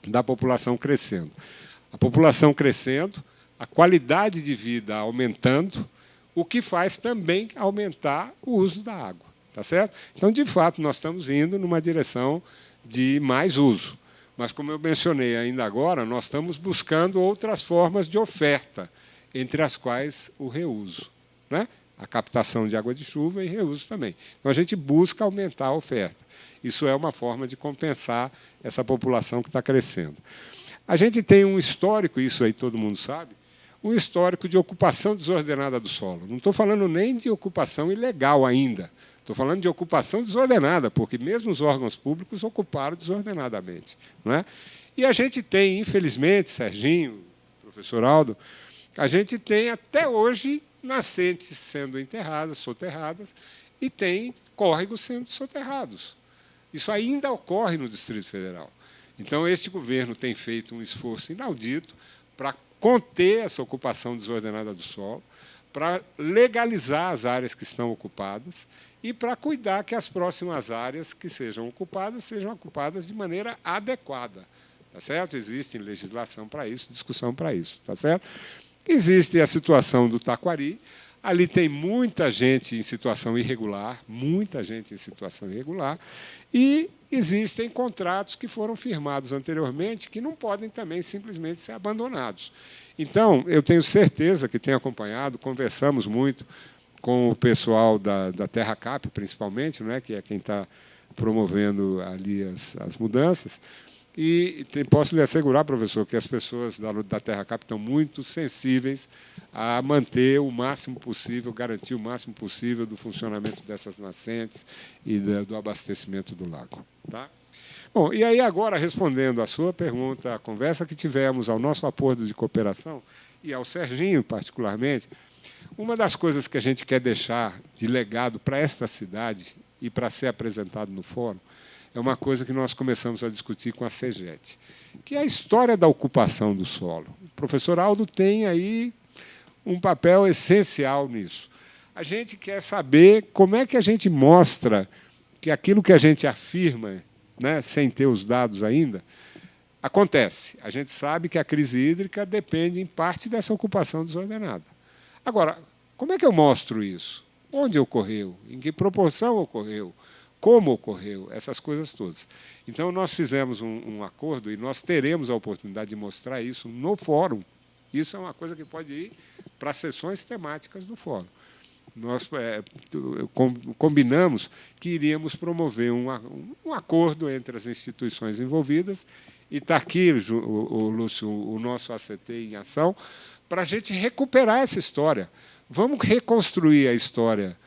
da população crescendo. A população crescendo, a qualidade de vida aumentando, o que faz também aumentar o uso da água. Tá certo? Então, de fato, nós estamos indo numa direção de mais uso. Mas, como eu mencionei ainda agora, nós estamos buscando outras formas de oferta, entre as quais o reuso, né? A captação de água de chuva e reuso também. Então, a gente busca aumentar a oferta. Isso é uma forma de compensar essa população que está crescendo. A gente tem um histórico, isso aí todo mundo sabe, um histórico de ocupação desordenada do solo. Não estou falando nem de ocupação ilegal ainda. Estou falando de ocupação desordenada, porque mesmo os órgãos públicos ocuparam desordenadamente. Não é? E a gente tem, infelizmente, Serginho, professor Aldo, a gente tem até hoje nascentes sendo enterradas, soterradas, e tem córregos sendo soterrados. Isso ainda ocorre no Distrito Federal. Então, este governo tem feito um esforço inaudito para conter essa ocupação desordenada do solo, para legalizar as áreas que estão ocupadas e para cuidar que as próximas áreas que sejam ocupadas de maneira adequada. Tá certo? Existe legislação para isso, discussão para isso. Tá certo? Existe a situação do Taquari. Ali tem muita gente em situação irregular, e existem contratos que foram firmados anteriormente que não podem também simplesmente ser abandonados. Então, eu tenho certeza que tem acompanhado, conversamos muito com o pessoal da Terra Cap, principalmente, não é, que é quem está promovendo ali as mudanças. E posso lhe assegurar, professor, que as pessoas da Terra Cap estão muito sensíveis a manter o máximo possível, garantir o máximo possível do funcionamento dessas nascentes e do abastecimento do lago. Tá? Bom, e aí agora, respondendo à sua pergunta, a conversa que tivemos, ao nosso acordo de cooperação, e ao Serginho, particularmente, uma das coisas que a gente quer deixar de legado para esta cidade e para ser apresentado no fórum, é uma coisa que nós começamos a discutir com a CEGET, que é a história da ocupação do solo. O professor Aldo tem aí um papel essencial nisso. A gente quer saber como é que a gente mostra que aquilo que a gente afirma, né, sem ter os dados ainda, acontece. A gente sabe que a crise hídrica depende, em parte, dessa ocupação desordenada. Agora, como é que eu mostro isso? Onde ocorreu? Em que proporção ocorreu? Como ocorreu, essas coisas todas. Então, nós fizemos um acordo e nós teremos a oportunidade de mostrar isso no fórum. Isso é uma coisa que pode ir para sessões temáticas do fórum. Nós combinamos que iríamos promover um acordo entre as instituições envolvidas, e está aqui, Lúcio, o nosso ACT em ação, para a gente recuperar essa história. Vamos reconstruir a história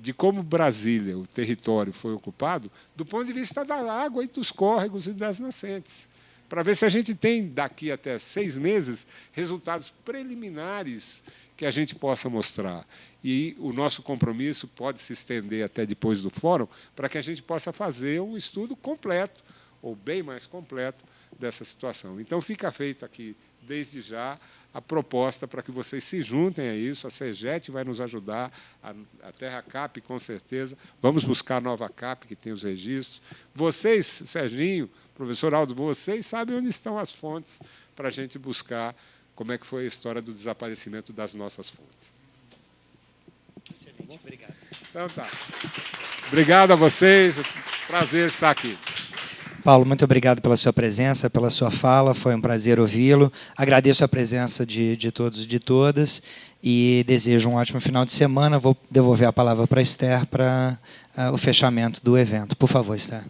de como Brasília, o território, foi ocupado, do ponto de vista da água e dos córregos e das nascentes, para ver se a gente tem, daqui até 6 meses, resultados preliminares que a gente possa mostrar. E o nosso compromisso pode se estender até depois do fórum, para que a gente possa fazer um estudo completo, ou bem mais completo, dessa situação. Então, fica feita aqui, desde já, a proposta para que vocês se juntem a isso. A CEGET vai nos ajudar, a Terra Cap, com certeza. Vamos buscar a nova CAP, que tem os registros. Vocês, Serginho, professor Aldo, vocês sabem onde estão as fontes para a gente buscar como é que foi a história do desaparecimento das nossas fontes. Excelente, obrigado. Então, tá. Obrigado a vocês. Prazer estar aqui. Paulo, muito obrigado pela sua presença, pela sua fala, foi um prazer ouvi-lo. Agradeço a presença de todos e de todas e desejo um ótimo final de semana. Vou devolver a palavra para a Esther para o fechamento do evento. Por favor, Esther.